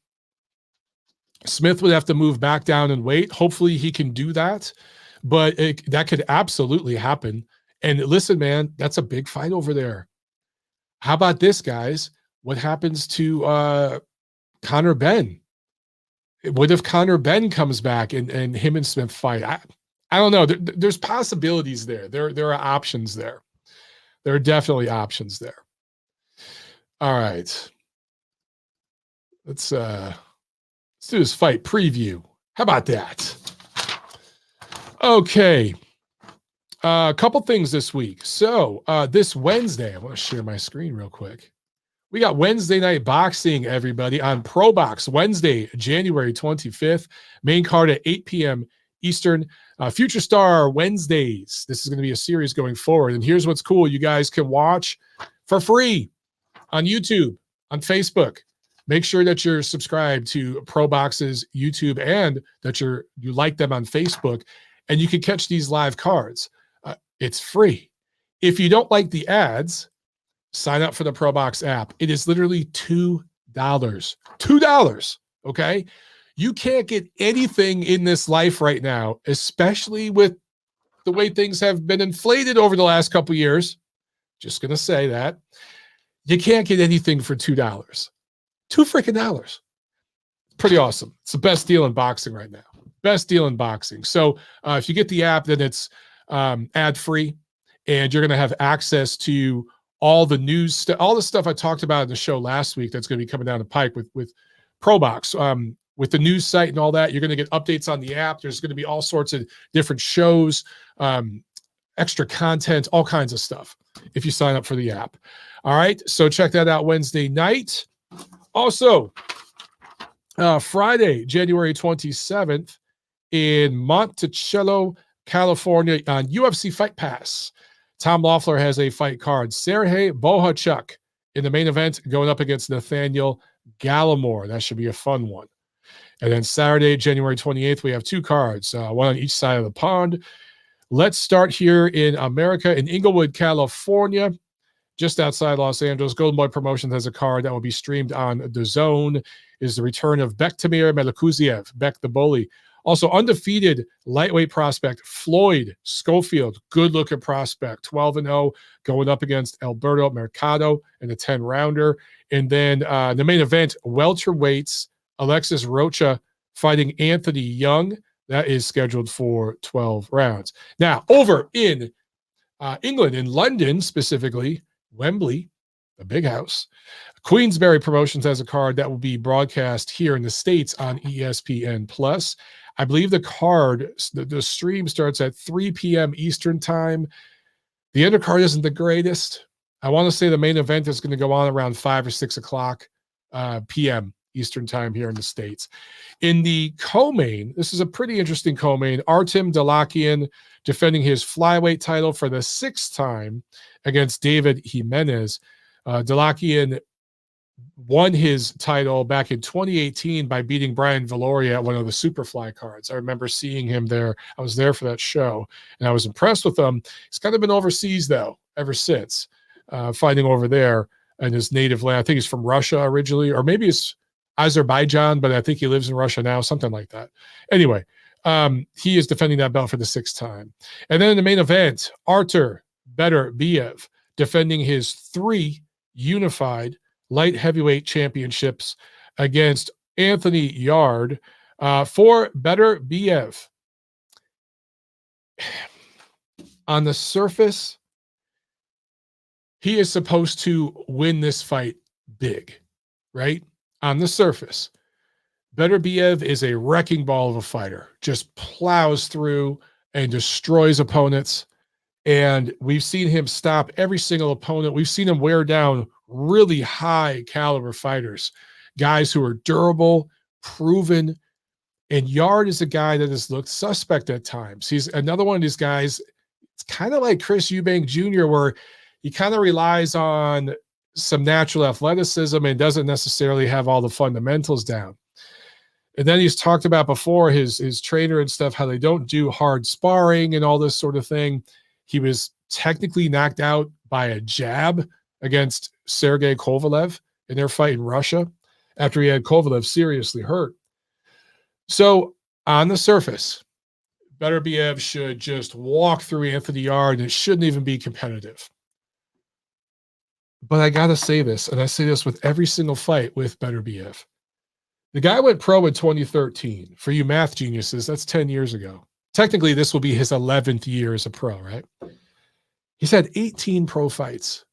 Smith would have to move back down and weight. Hopefully he can do that. But that could absolutely happen. And listen, man, that's a big fight over there. How about this, guys? What happens to Conor Benn? What if Conor Benn comes back and him and Smith fight? I don't know. There's possibilities there. There are options there. There are definitely options there. All right. Let's do this fight preview. How about that? Okay. A couple things this week. So this Wednesday, I want to share my screen real quick. We got Wednesday night boxing, everybody, on ProBox. Wednesday, January 25th. Main card at 8 p.m. Eastern. Future Star Wednesdays. This is going to be a series going forward. And here's what's cool. You guys can watch for free on YouTube, on Facebook. Make sure that you're subscribed to ProBox's YouTube and that you like them on Facebook, and you can catch these live cards. It's free. If you don't like the ads, sign up for the ProBox app. It is literally $2. $2. Okay. You can't get anything in this life right now, especially with the way things have been inflated over the last couple of years. Just going to say that. You can't get anything for $2. $2 freaking dollars. Pretty awesome. It's the best deal in boxing right now. Best deal in boxing. So if you get the app, then it's ad-free, and you're going to have access to all the news, all the stuff I talked about in the show last week that's going to be coming down the pike with ProBox. With the news site and all that, you're going to get updates on the app. There's going to be all sorts of different shows, extra content, all kinds of stuff if you sign up for the app. All right, so check that out Wednesday night. Also, Friday, January 27th in Monticello, California on UFC Fight Pass. Tom Loeffler has a fight card. Sergey Bohachuk in the main event going up against Nathaniel Gallimore. That should be a fun one. And then Saturday, January 28th, we have two cards, one on each side of the pond. Let's start here in America, in Inglewood, California, just outside Los Angeles. Golden Boy Promotions has a card that will be streamed on DAZN. Is the return of Bektamir Melikuziev, Beck the Bully. Also, undefeated lightweight prospect Floyd Schofield, good-looking prospect, 12-0, going up against Alberto Mercado in a 10-rounder. And then the main event, welterweights, Alexis Rocha fighting Anthony Young. That is scheduled for 12 rounds. Now, over in England, in London specifically, Wembley, the big house, Queensberry Promotions has a card that will be broadcast here in the States on ESPN+. I believe the card, the stream starts at 3 p.m. Eastern time. The undercard isn't the greatest. I want to say the main event is going to go on around 5 or 6 o'clock p.m. Eastern time here in the States. In the co-main, this is a pretty interesting co-main. Artem Dalakian defending his flyweight title for the 6th time against David Jimenez. Dalakian won his title back in 2018 by beating Brian Valoria at one of the Superfly cards. I remember seeing him there. I was there for that show, and I was impressed with him. He's kind of been overseas, though, ever since, fighting over there in his native land. I think he's from Russia originally, or maybe it's Azerbaijan, but I think he lives in Russia now, something like that. Anyway, he is defending that belt for the 6th time. And then in the main event, Artur Beterbiev defending his 3 unified light heavyweight championships against Anthony Yarde. For Beterbiev, on the surface, he is supposed to win this fight big, right? On the surface, Beterbiev is a wrecking ball of a fighter, just plows through and destroys opponents. And we've seen him stop every single opponent. We've seen him wear down really high caliber fighters, guys who are durable, proven. And Yarde is a guy that has looked suspect at times. He's another one of these guys. It's kind of like Chris Eubank Jr., where he kind of relies on some natural athleticism and doesn't necessarily have all the fundamentals down. And then he's talked about before his trainer and stuff, how they don't do hard sparring and all this sort of thing. He was technically knocked out by a jab against Sergey Kovalev in their fight in Russia after he had Kovalev seriously hurt. So on the surface, Beterbiev should just walk through Anthony Yarde, and it shouldn't even be competitive. But I got to say this, and I say this with every single fight with Beterbiev. The guy went pro in 2013. For you math geniuses, that's 10 years ago. Technically, this will be his 11th year as a pro, right? He's had 18 pro fights.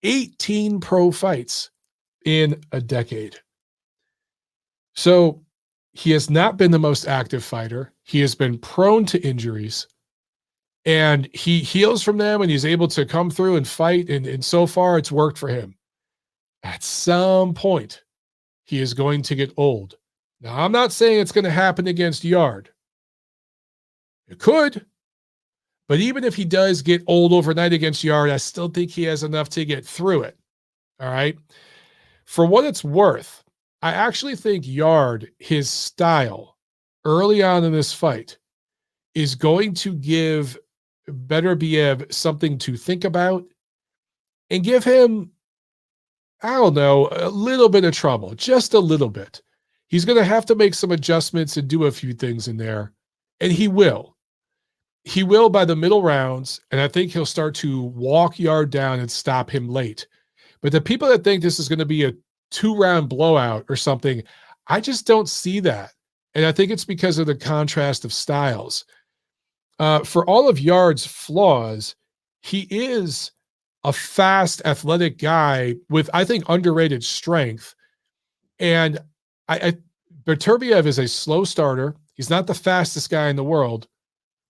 18 pro fights in a decade. So he has not been the most active fighter. He has been prone to injuries. And he heals from them, and he's able to come through and fight. And so far, it's worked for him. At some point, he is going to get old. Now, I'm not saying it's going to happen against Yarde. It could. But even if he does get old overnight against Yarde, I still think he has enough to get through it. All right? For what it's worth, I actually think Yarde, his style early on in this fight, is going to give Beterbiev something to think about and give him, I don't know, a little bit of trouble, just a little bit. He's going to have to make some adjustments and do a few things in there, and he will. He will by the middle rounds, and I think he'll start to walk Yarde down and stop him late. But the people that think this is going to be a 2-round blowout or something, I just don't see that. And I think it's because of the contrast of styles. For all of Yarde's flaws, he is a fast, athletic guy with, I think, underrated strength. And Beterbiev is a slow starter. He's not the fastest guy in the world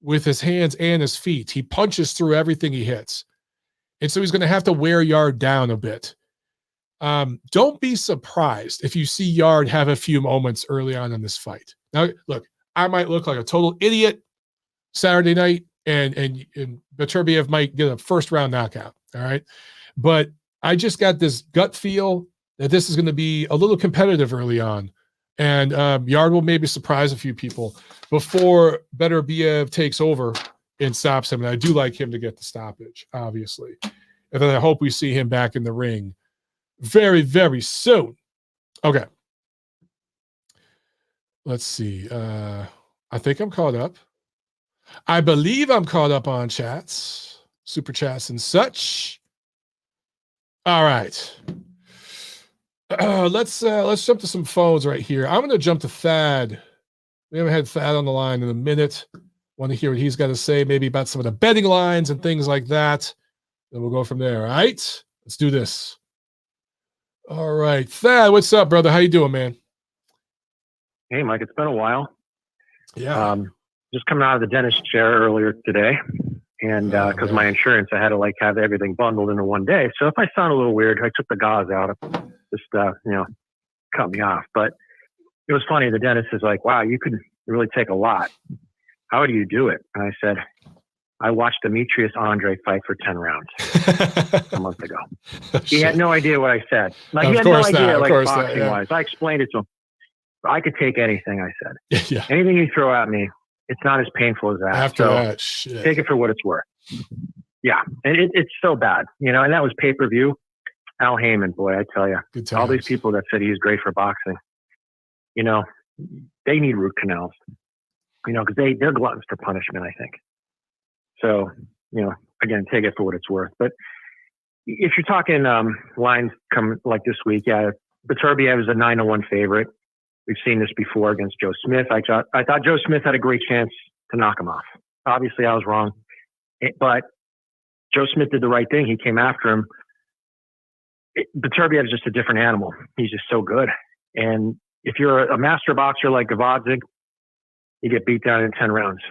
with his hands and his feet. He punches through everything he hits. And so he's going to have to wear Yarde down a bit. Don't be surprised if you see Yarde have a few moments early on in this fight. Now, look, I might look like a total idiot Saturday night, and Beterbiev might get a first-round knockout, all right? But I just got this gut feel that this is going to be a little competitive early on, and Yarde will maybe surprise a few people before Beterbiev takes over and stops him. And I do like him to get the stoppage, obviously. And then I hope we see him back in the ring very, very soon. Okay. Let's see. I think I'm caught up. I believe I'm caught up on chats, super chats and such. All right. Let's jump to some phones right here. I'm going to jump to Thad. We haven't had Thad on the line in a minute. Want to hear what he's got to say, maybe about some of the betting lines and things like that. Then we'll go from there. All right. Let's do this. All right. Thad, what's up, brother? How you doing, man? Hey, Mike. It's been a while. Yeah. Just coming out of the dentist chair earlier today. And because my insurance, I had to have everything bundled into one day. So if I sound a little weird, I took the gauze out. Just, cut me off. But it was funny. The dentist is like, wow, you could really take a lot. How do you do it? And I said, I watched Demetrius Andre fight for 10 rounds a month ago. He had no idea what I said. He had no idea, boxing-wise. I explained it to him. I could take anything, I said. Yeah. Anything you throw at me, it's not as painful as that. After that, shit. Take it for what it's worth. Yeah. And it's so bad, and that was pay-per-view. Al Heyman, boy, I tell you. All these people that said he's great for boxing, they need root canals, because they're gluttons for punishment, I think. So, again, take it for what it's worth. But if you're talking lines come like this week, yeah, Beterbiev is a 9-1 favorite. We've seen this before against Joe Smith. I thought Joe Smith had a great chance to knock him off. Obviously, I was wrong. But Joe Smith did the right thing. He came after him. Beterbiev is just a different animal. He's just so good. And if you're a master boxer like Gervonta, you get beat down in 10 rounds.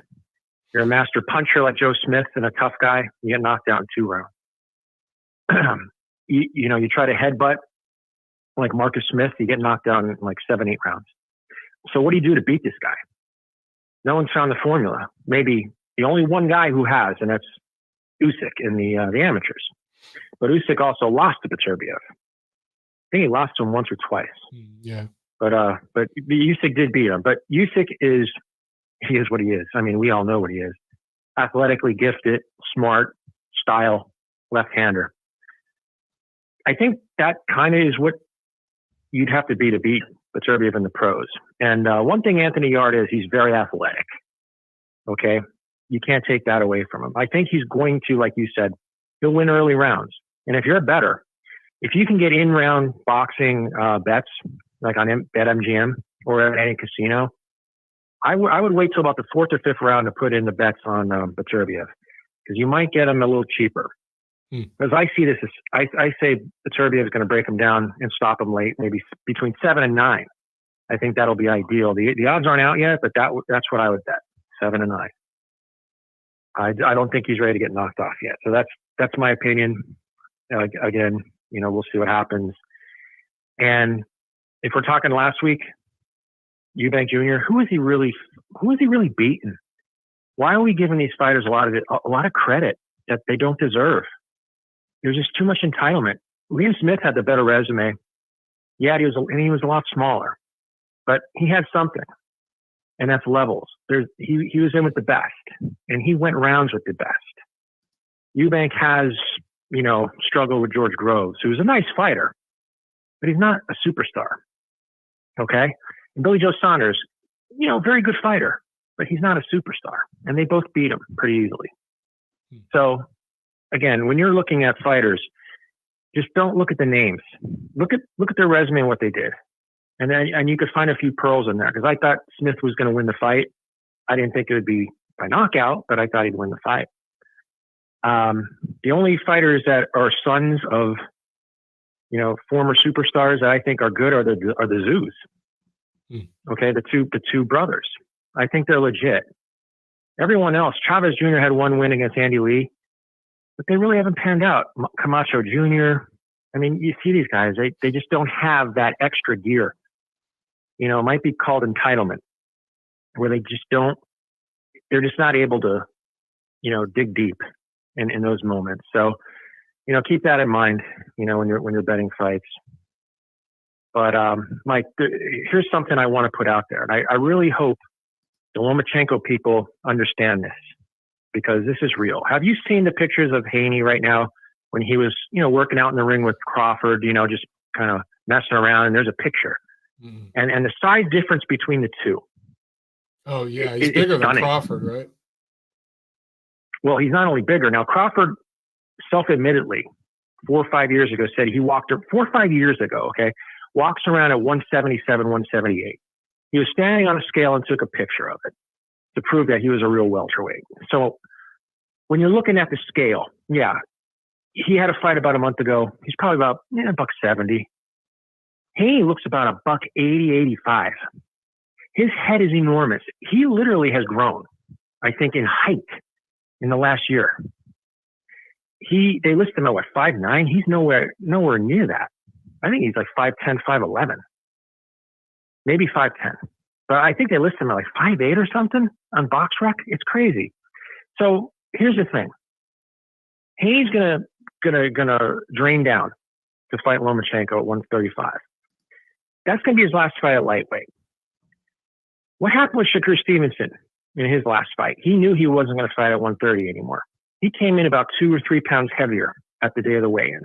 You're a master puncher like Joe Smith and a tough guy, you get knocked out in 2 rounds. You try to headbutt like Marcus Smith, you get knocked down in 7-8 rounds. So what do you do to beat this guy? No one's found the formula. Maybe the only one guy who has, and that's Usyk in the amateurs. But Usyk also lost to Beterbiev. I think he lost to him once or twice. Yeah. But Usyk did beat him. But Usyk he is what he is. I mean, we all know what he is. Athletically gifted, smart, style, left-hander. I think that kind of is what you'd have to be to beat Beterbiev in the pros. And one thing Anthony Yarde is, he's very athletic. Okay? You can't take that away from him. I think he's going to, like you said, he'll win early rounds. And if you're a bettor, if you can get in-round boxing bets, like on BetMGM or at any casino, I would wait till about the 4th or 5th round to put in the bets on Beterbiev, because you might get him a little cheaper. Because I see this as, I say Beterbiev is going to break him down and stop him late, maybe between 7 and 9. I think that'll be ideal. The odds aren't out yet, but that's what I would bet, 7 and 9. I don't think he's ready to get knocked off yet. So that's my opinion. Again, we'll see what happens. And if we're talking last week, Eubank Jr., who is he really beating? Why are we giving these fighters a lot of credit that they don't deserve? There's just too much entitlement. Liam Smith had the better resume. Yeah, he was a lot smaller, but he had something, and that's levels. He was in with the best, and he went rounds with the best. Eubank has, struggled with George Groves, who's a nice fighter, but he's not a superstar. Okay? And Billy Joe Saunders, very good fighter, but he's not a superstar. And they both beat him pretty easily. So, again, when you're looking at fighters, just don't look at the names. Look at their resume and what they did. And you could find a few pearls in there, because I thought Smith was going to win the fight. I didn't think it would be by knockout, but I thought he'd win the fight. The only fighters that are sons of, former superstars that I think are good are the Zoos. Okay, the two brothers. I think they're legit. Everyone else, Chavez Jr. had one win against Andy Lee, but they really haven't panned out. Camacho Jr. I mean, you see these guys; they just don't have that extra gear. It might be called entitlement, where they just don't. They're just not able to, dig deep in those moments. So, keep that in mind. When you're betting fights. But Mike, here's something I want to put out there, and I really hope the Lomachenko people understand this, because this is real. Have you seen the pictures of Haney right now when he was, working out in the ring with Crawford, just kind of messing around, and there's a picture. And the size difference between the two. Oh, yeah. He's bigger than Crawford, right? Well, he's not only bigger. Now, Crawford self-admittedly 4 or 5 years ago said he walked 4 or 5 years ago, okay, walks around at 177, 178. He was standing on a scale and took a picture of it to prove that he was a real welterweight. So when you're looking at the scale, yeah, he had a fight about a month ago. He's probably about $170. Haney looks about $180, 85. His head is enormous. He literally has grown, I think, in height in the last year. They list him at 5'9". He's nowhere near that. I think he's like 5'10", 5'11". Maybe 5'10". But I think they list him at 5'8" or something on BoxRec. It's crazy. So here's the thing. Haney's gonna drain down to fight Lomachenko at 135. That's gonna be his last fight at lightweight. What happened with Shakur Stevenson in his last fight? He knew he wasn't going to fight at 130 anymore. He came in about 2 or 3 pounds heavier at the day of the weigh-in.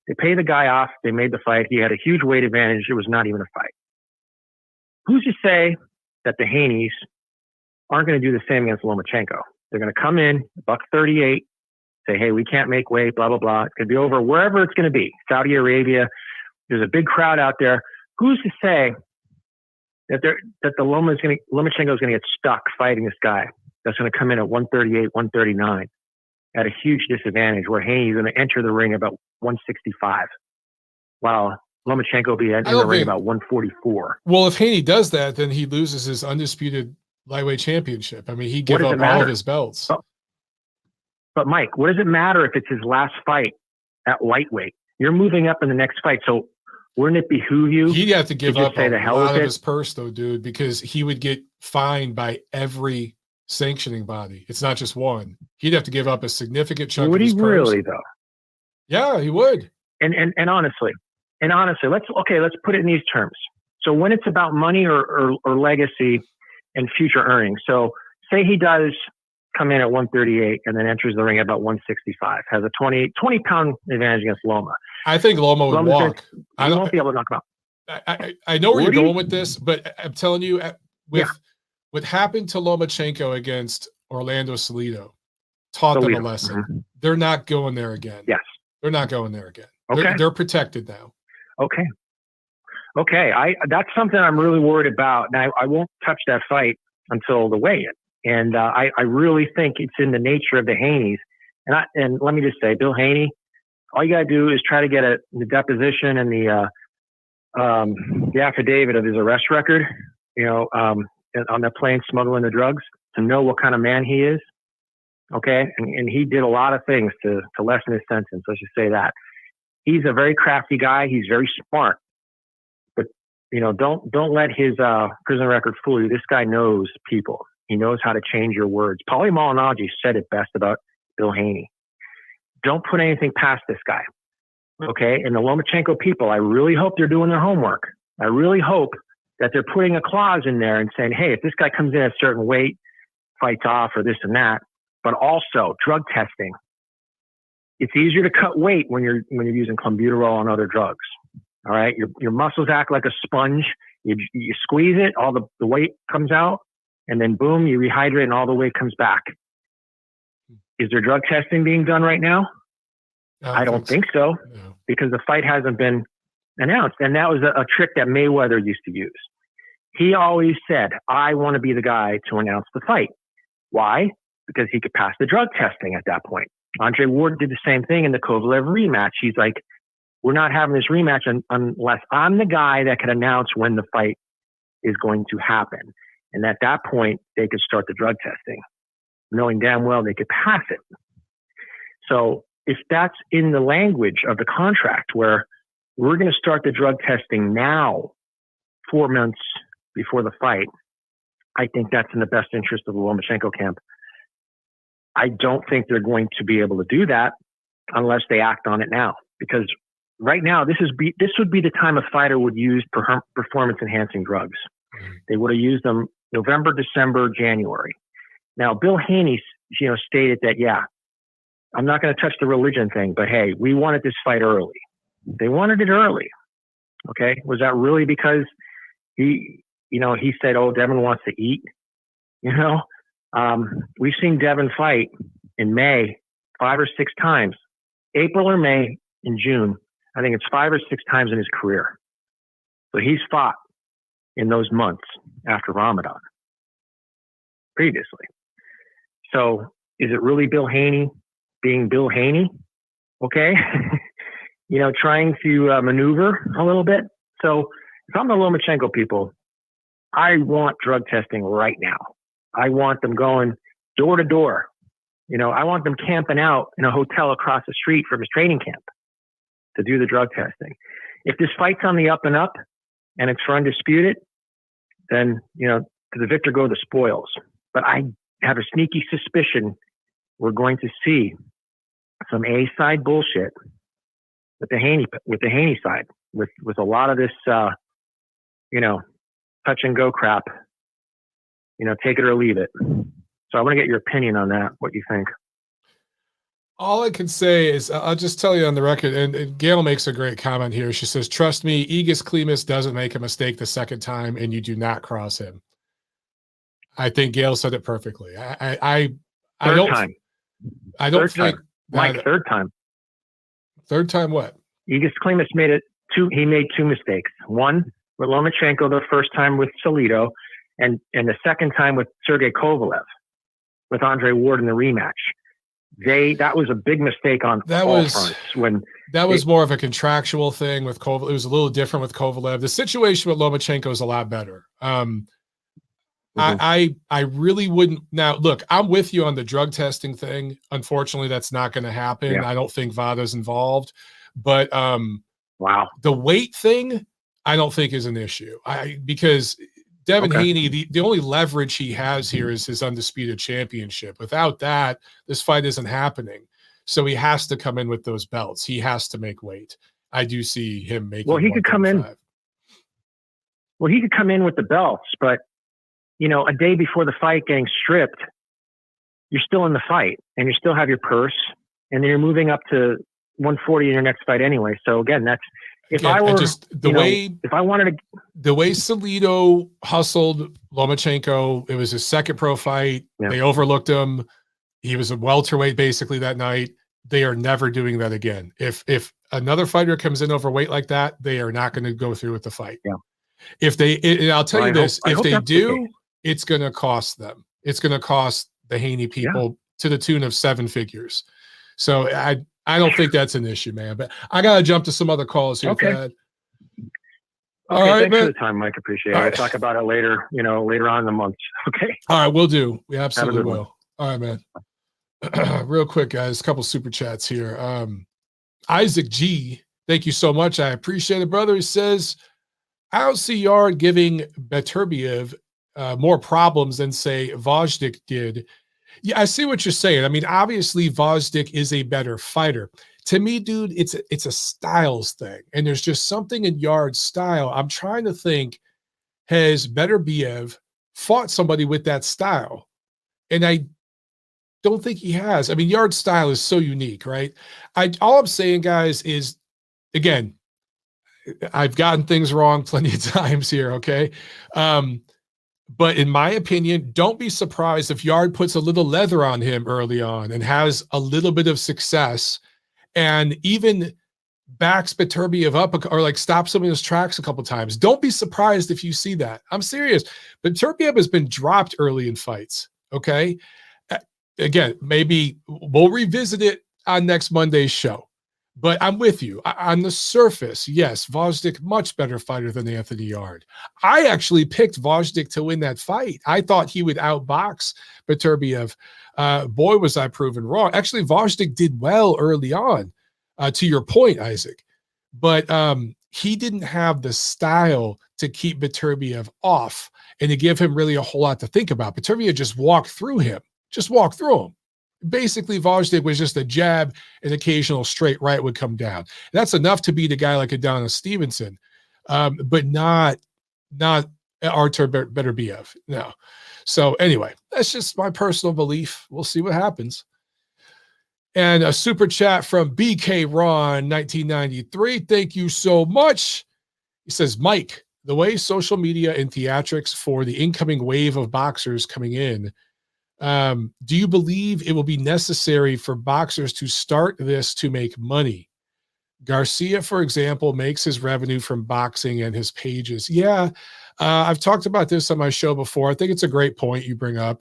They paid the guy off. They made the fight. He had a huge weight advantage. It was not even a fight. Who's to say that the Haneys aren't going to do the same against Lomachenko? They're going to come in, $138, say, hey, we can't make weight, blah, blah, blah. It's going to be over wherever it's going to be. Saudi Arabia. There's a big crowd out there. Who's to say that Lomachenko is going to get stuck fighting this guy that's going to come in at 138, 139 at a huge disadvantage, where Haney is going to enter the ring about 165, while Lomachenko will be in the ring about 144. Well, if Haney does that, then he loses his undisputed lightweight championship. I mean, he gives up all of his belts. But Mike, what does it matter if it's his last fight at lightweight? You're moving up in the next fight, so wouldn't it behoove you? He'd have to give up a lot of his purse, though, dude, because he would get fined by every sanctioning body. It's not just one. He'd have to give up a significant chunk of his purse. Would he really, though? Yeah, he would. And honestly, let's put it in these terms. So when it's about money or legacy and future earnings, so say he does come in at 138 and then enters the ring at about 165, has a 20-pound advantage against Loma. I think Loma would walk. I won't be able to knock him out. I know where you're going with this, but I'm telling you, what happened to Lomachenko against Orlando Salido taught them a lesson. Mm-hmm. They're not going there again. Yes. They're not going there again. Okay. They're protected now. Okay. That's something I'm really worried about. Now, I won't touch that fight until the weigh-in. And I really think it's in the nature of the Haneys. And let me just say, Bill Haney, all you got to do is try to get the deposition and the affidavit of his arrest record, on the plane smuggling the drugs, to know what kind of man he is. Okay. And he did a lot of things to lessen his sentence. Let's just say that. He's a very crafty guy. He's very smart. But, don't let his prison record fool you. This guy knows people. He knows how to change your words. Paulie Malignaggi said it best about Bill Haney. Don't put anything past this guy. Okay. And the Lomachenko people, I really hope they're doing their homework. I really hope that they're putting a clause in there and saying, hey, if this guy comes in at a certain weight, fights off or this and that, but also drug testing. It's easier to cut weight when you're using clenbuterol and other drugs. All right. Your muscles act like a sponge. You squeeze it, all the weight comes out, and then boom, you rehydrate and all the weight comes back. Is there drug testing being done right now? I don't think so, no. Because the fight hasn't been announced. And that was a trick that Mayweather used to use. He always said, I want to be the guy to announce the fight. Why? Because he could pass the drug testing at that point. Andre Ward did the same thing in the Kovalev rematch. He's like, we're not having this rematch unless I'm the guy that can announce when the fight is going to happen. And at that point, they could start the drug testing, knowing damn well they could pass it. So if that's in the language of the contract where we're going to start the drug testing now, 4 months before the fight, I think that's in the best interest of the Lomachenko camp. I don't think they're going to be able to do that unless they act on it now. Because right now, this would be the time a fighter would use performance-enhancing drugs. They would have used them November, December, January. Now, Bill Haney, stated that, yeah, I'm not going to touch the religion thing, but hey, we wanted this fight early. They wanted it early. Okay, was that really because he said, "Oh, Devin wants to eat"? We've seen Devin fight in May 5 or 6 times, April or May, in June. I think it's 5 or 6 times in his career. So he's fought in those months after Ramadan previously. So is it really Bill Haney being Bill Haney? Okay. Trying to maneuver a little bit. So if I'm the Lomachenko people, I want drug testing right now. I want them going door to door. I want them camping out in a hotel across the street from his training camp to do the drug testing. If this fight's on the up and up and it's for undisputed, then, to the victor go the spoils. But I have a sneaky suspicion we're going to see some A-side bullshit with the Haney side, with a lot of this, touch and go crap, take it or leave it. So I want to get your opinion on that. What you think? All I can say is I'll just tell you on the record, and Gail makes a great comment here. She says, trust me, Aegis Klimas doesn't make a mistake the second time, and you do not cross him. I think Gail said it perfectly. I don't think Mike, third time. Third time what? Aegis Klimas made 2 mistakes. One with Lomachenko, the first time with Salido, and the second time with Sergey Kovalev, with Andre Ward in the rematch. That was a big mistake on all fronts. That was more of a contractual thing with Kovalev. It was a little different with Kovalev. The situation with Lomachenko is a lot better. I really wouldn't. Now, look, I'm with you on the drug testing thing. Unfortunately, that's not going to happen. Yeah. I don't think VADA's involved. But the weight thing, I don't think is an issue. Because Devin Haney, the only leverage he has here is his undisputed championship. Without that, this fight isn't happening. So he has to come in with those belts. He has to make weight. I do see him making. Well, he could come in. Well, he could come in with the belts, but a day before the fight getting stripped, you're still in the fight and you still have your purse, and then you're moving up to 140 in your next fight anyway. So again, that's the way Salido hustled Lomachenko, it was his second pro fight. Yeah. They overlooked him. He was a welterweight basically that night. They are never doing that again. If another fighter comes in overweight like that, they are not going to go through with the fight. Yeah. And I'll tell you this, if they do, it's going to cost them. It's going to cost the Haney people to the tune of 7 figures. So I don't think that's an issue, man. But I got to jump to some other calls here, Thad. All right, thanks for the time, Mike. Appreciate it. We'll talk about it later, later on in the month. Okay. All right, we'll do. We absolutely will. All right, man. Real quick, guys, a couple super chats here. Isaac G, thank you so much. I appreciate it, brother. He says, I don't see Yarde giving Beterbiev more problems than, say, Vazdik did. Yeah, I see what you're saying. I mean, obviously, Vazdik is a better fighter. To me, dude, it's a styles thing. And there's just something in Yarde's style. I'm trying to think, has Beterbiev fought somebody with that style? And I don't think he has. I mean, Yarde's style is so unique, right? All I'm saying, guys, is, again, I've gotten things wrong plenty of times here, okay? But in my opinion, don't be surprised if Yarde puts a little leather on him early on and has a little bit of success and even backs Beterbiev up or like stops him in his tracks a couple times. Don't be surprised if you see that. I'm serious. Beterbiev has been dropped early in fights, okay? Again, maybe we'll revisit it on next Monday's show. But I'm with you. On the surface, yes, Vojtik, much better fighter than Anthony Yarde. I actually picked Vojtik to win that fight. I thought he would outbox Beterbiev. Boy, was I proven wrong. Actually, Vojtik did well early on, to your point, Isaac. But he didn't have the style to keep Beterbiev off and to give him really a whole lot to think about. Beterbiev just walked through him. Basically, Vojtik was just a jab, an occasional straight right would come down. That's enough to beat a guy like Adonis Stevenson, but not Artur Beterbiev. No. So anyway, that's just my personal belief. We'll see what happens. And a super chat from BK Ron 1993. Thank you so much. He says, Mike, the way social media and theatrics for the incoming wave of boxers coming in, do you believe it will be necessary for boxers to start this to make money? Garcia, for example, makes his revenue from boxing and his pages. Yeah, I've talked about this on my show before. I think it's a great point you bring up.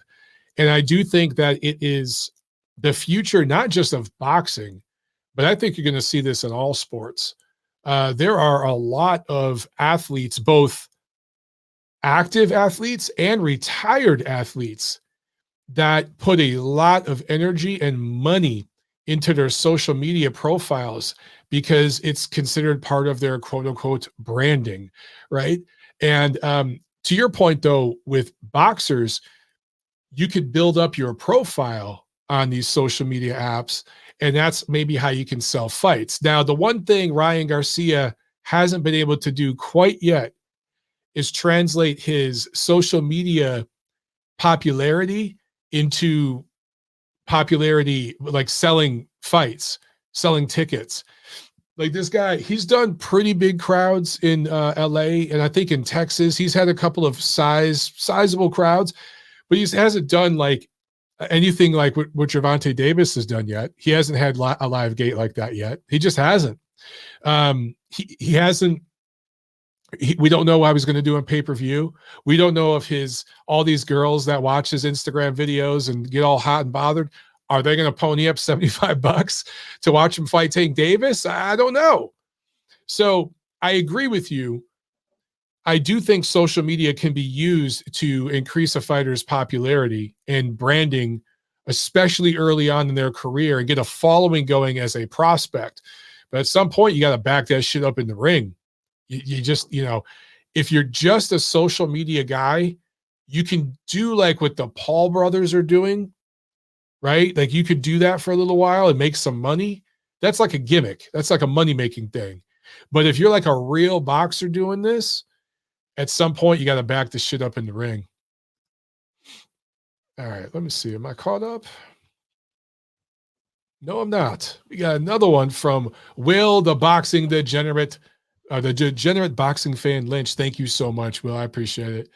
And I do think that it is the future, not just of boxing, but I think you're going to see this in all sports. There are a lot of athletes, both active athletes and retired athletes, that put a lot of energy and money into their social media profiles because it's considered part of their quote unquote branding, right? And to your point, though, with boxers, you could build up your profile on these social media apps, and that's maybe how you can sell fights. Now, the one thing Ryan Garcia hasn't been able to do quite yet is translate his social media popularity into popularity, like selling fights, selling tickets. Like this guy, he's done pretty big crowds in LA, and I think in Texas, he's had a couple of sizable crowds, but he hasn't done like anything like what Gervonta Davis has done yet. He hasn't had a live gate like that yet. He just hasn't. He hasn't. We don't know what he's going to do on pay-per-view. We don't know if all these girls that watch his Instagram videos and get all hot and bothered, are they going to pony up $75 to watch him fight Tank Davis? I don't know. So I agree with you. I do think social media can be used to increase a fighter's popularity and branding, especially early on in their career, and get a following going as a prospect. But at some point, you got to back that shit up in the ring. You just, if you're just a social media guy, you can do like what the Paul brothers are doing, right? Like you could do that for a little while and make some money. That's like a gimmick. That's like a money-making thing. But if you're like a real boxer doing this, at some point you got to back the shit up in the ring. All right, let me see. Am I caught up? No, I'm not. We got another one from Will, the boxing degenerate. The degenerate boxing fan Lynch. Thank you so much, Will. I appreciate it.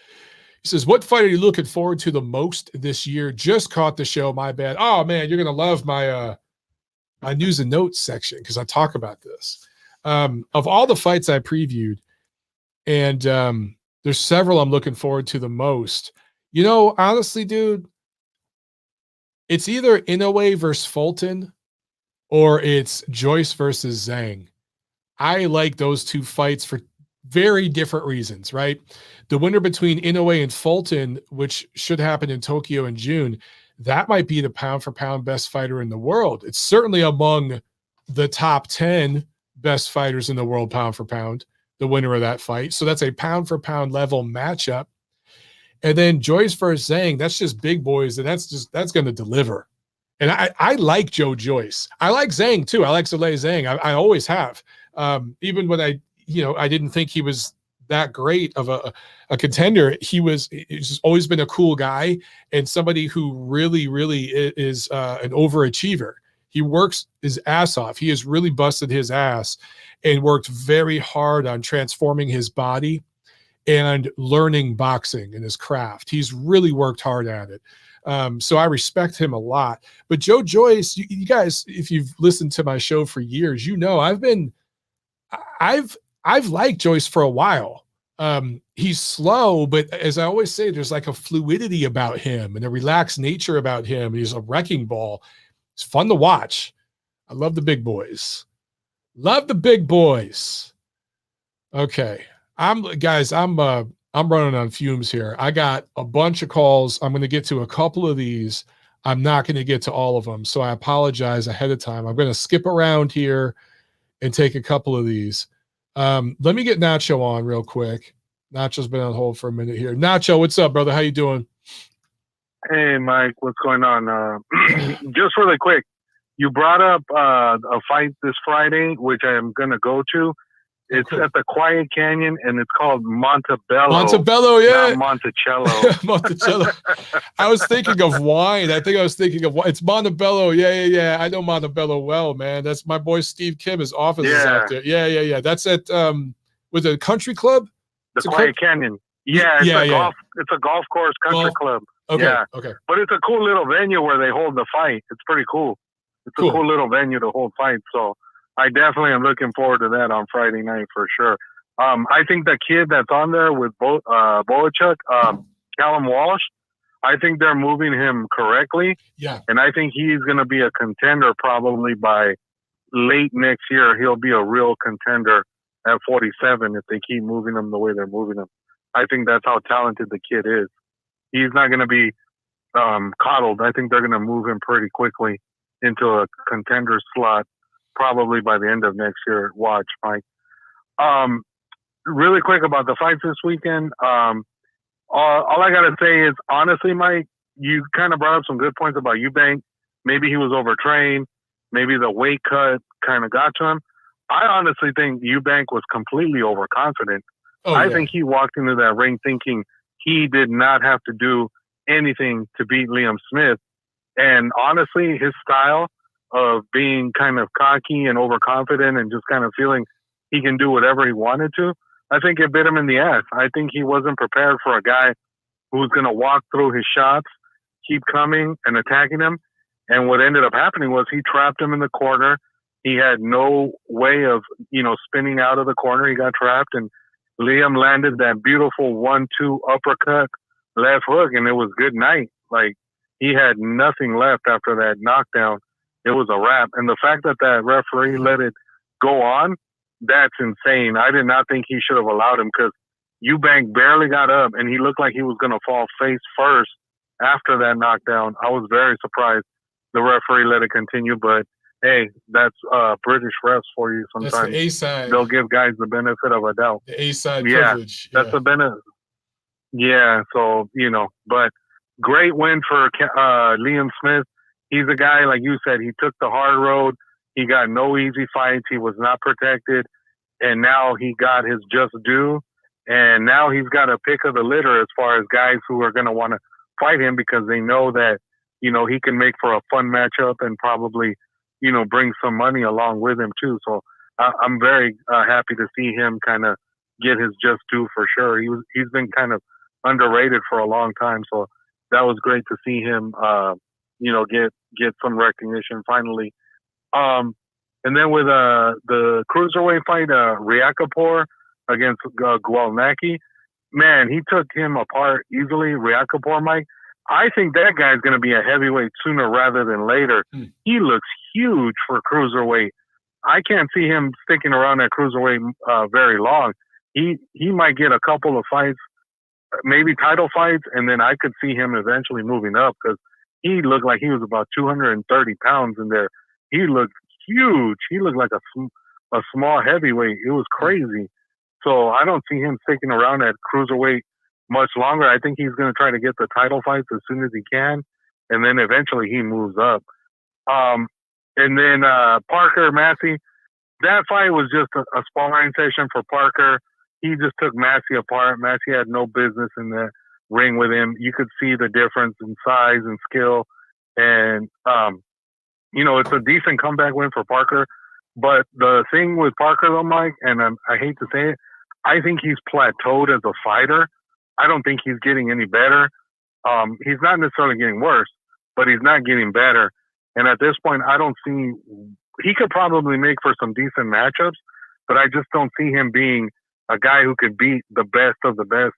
He says, what fight are you looking forward to the most this year? Just caught the show. My bad. Oh, man, you're going to love my my news and notes section because I talk about this. Of all the fights I previewed, and there's several I'm looking forward to the most. Honestly, dude, it's either Inoue versus Fulton or it's Joyce versus Zhang. I like those two fights for very different reasons, right? The winner between Inoue and Fulton, which should happen in Tokyo in June, that might be the pound-for-pound best fighter in the world. It's certainly among the top 10 best fighters in the world pound-for-pound, the winner of that fight. So that's a pound-for-pound level matchup. And then Joyce versus Zhang, that's just big boys, and that's going to deliver. And I like Joe Joyce. I like Zhang too. I like Zhilei Zhang. I always have. Even when I didn't think he was that great of a contender. He's always been a cool guy and somebody who really, really is an overachiever. He works his ass off. He has really busted his ass and worked very hard on transforming his body and learning boxing and his craft. He's really worked hard at it. So I respect him a lot. But Joe Joyce, you guys, if you've listened to my show for years, I've liked Joyce for a while. He's slow, but as I always say, there's like a fluidity about him and a relaxed nature about him. He's a wrecking ball. It's fun to watch. I love the big boys. Love the big boys. Okay. I'm running on fumes here. I got a bunch of calls. I'm going to get to a couple of these. I'm not going to get to all of them. So I apologize ahead of time. I'm going to skip around here and take a couple of these. Let me get Nacho on real quick. Nacho's been on hold for a minute here. Nacho, what's up, brother? How you doing? Hey, Mike, what's going on? Just really quick, you brought up a fight this Friday, which I am going to go to. It's at the Quiet Canyon, and it's called Montebello. Montebello, yeah. Not Monticello. Monticello. I was thinking of wine. I think I was thinking of wine. It's Montebello. Yeah. I know Montebello well, man. That's my boy Steve Kim. His office is out there. Yeah. That's at with a country club? The Quiet Canyon. Yeah, it's a golf course country club. Okay. Yeah. Okay. But it's a cool little venue where they hold the fight. It's pretty cool. It's a cool little venue to hold fights. So I definitely am looking forward to that on Friday night for sure. I think the kid that's on there with Boachuk, Callum Walsh, I think they're moving him correctly. Yeah. And I think he's going to be a contender probably by late next year. He'll be a real contender at 47 if they keep moving him the way they're moving him. I think that's how talented the kid is. He's not going to be coddled. I think they're going to move him pretty quickly into a contender slot probably by the end of next year. Watch, Mike. Really quick about the fights this weekend. All I got to say is, honestly, Mike, you kind of brought up some good points about Eubank. Maybe he was overtrained. Maybe the weight cut kind of got to him. I honestly think Eubank was completely overconfident. I think he walked into that ring thinking he did not have to do anything to beat Liam Smith. And honestly, his style of being kind of cocky and overconfident and just kind of feeling he can do whatever he wanted to, I think it bit him in the ass. I think he wasn't prepared for a guy who's going to walk through his shots, keep coming and attacking him. And what ended up happening was he trapped him in the corner. He had no way of, spinning out of the corner. He got trapped, and Liam landed that beautiful 1-2 uppercut left hook, and it was good night. Like, he had nothing left after that knockdown. It was a wrap. And the fact that that referee let it go on, that's insane. I did not think he should have allowed him, because Eubank barely got up, and he looked like he was going to fall face first after that knockdown. I was very surprised the referee let it continue, but hey, that's British refs for you sometimes. That's the A-side. They'll give guys the benefit of a doubt. The A-side privilege. That's the benefit. Yeah, so, but great win for Liam Smith. He's a guy, like you said, he took the hard road. He got no easy fights. He was not protected. And now he got his just due. And now he's got a pick of the litter as far as guys who are going to want to fight him, because they know that, he can make for a fun matchup and probably, bring some money along with him too. So I'm very happy to see him kind of get his just due for sure. He's been kind of underrated for a long time. So that was great to see him, get some recognition finally. And then with the cruiserweight fight, Ryakapor against Gwalnacki, man, he took him apart easily. Ryakapor, Mike, I think that guy's going to be a heavyweight sooner rather than later. He looks huge for cruiserweight. I can't see him sticking around at cruiserweight very long. He might get a couple of fights, maybe title fights, and then I could see him eventually moving up, because he looked like he was about 230 pounds in there. He looked huge. He looked like a small heavyweight. It was crazy. So I don't see him sticking around at cruiserweight much longer. I think he's going to try to get the title fights as soon as he can, and then eventually he moves up. And then Parker Massey, that fight was just a sparring session for Parker. He just took Massey apart. Massey had no business in the ring with him. You could see the difference in size and skill. And, it's a decent comeback win for Parker. But the thing with Parker, though, Mike, and I hate to say it, I think he's plateaued as a fighter. I don't think he's getting any better. He's not necessarily getting worse, but he's not getting better. And at this point, I don't see – he could probably make for some decent matchups, but I just don't see him being a guy who could beat the best of the best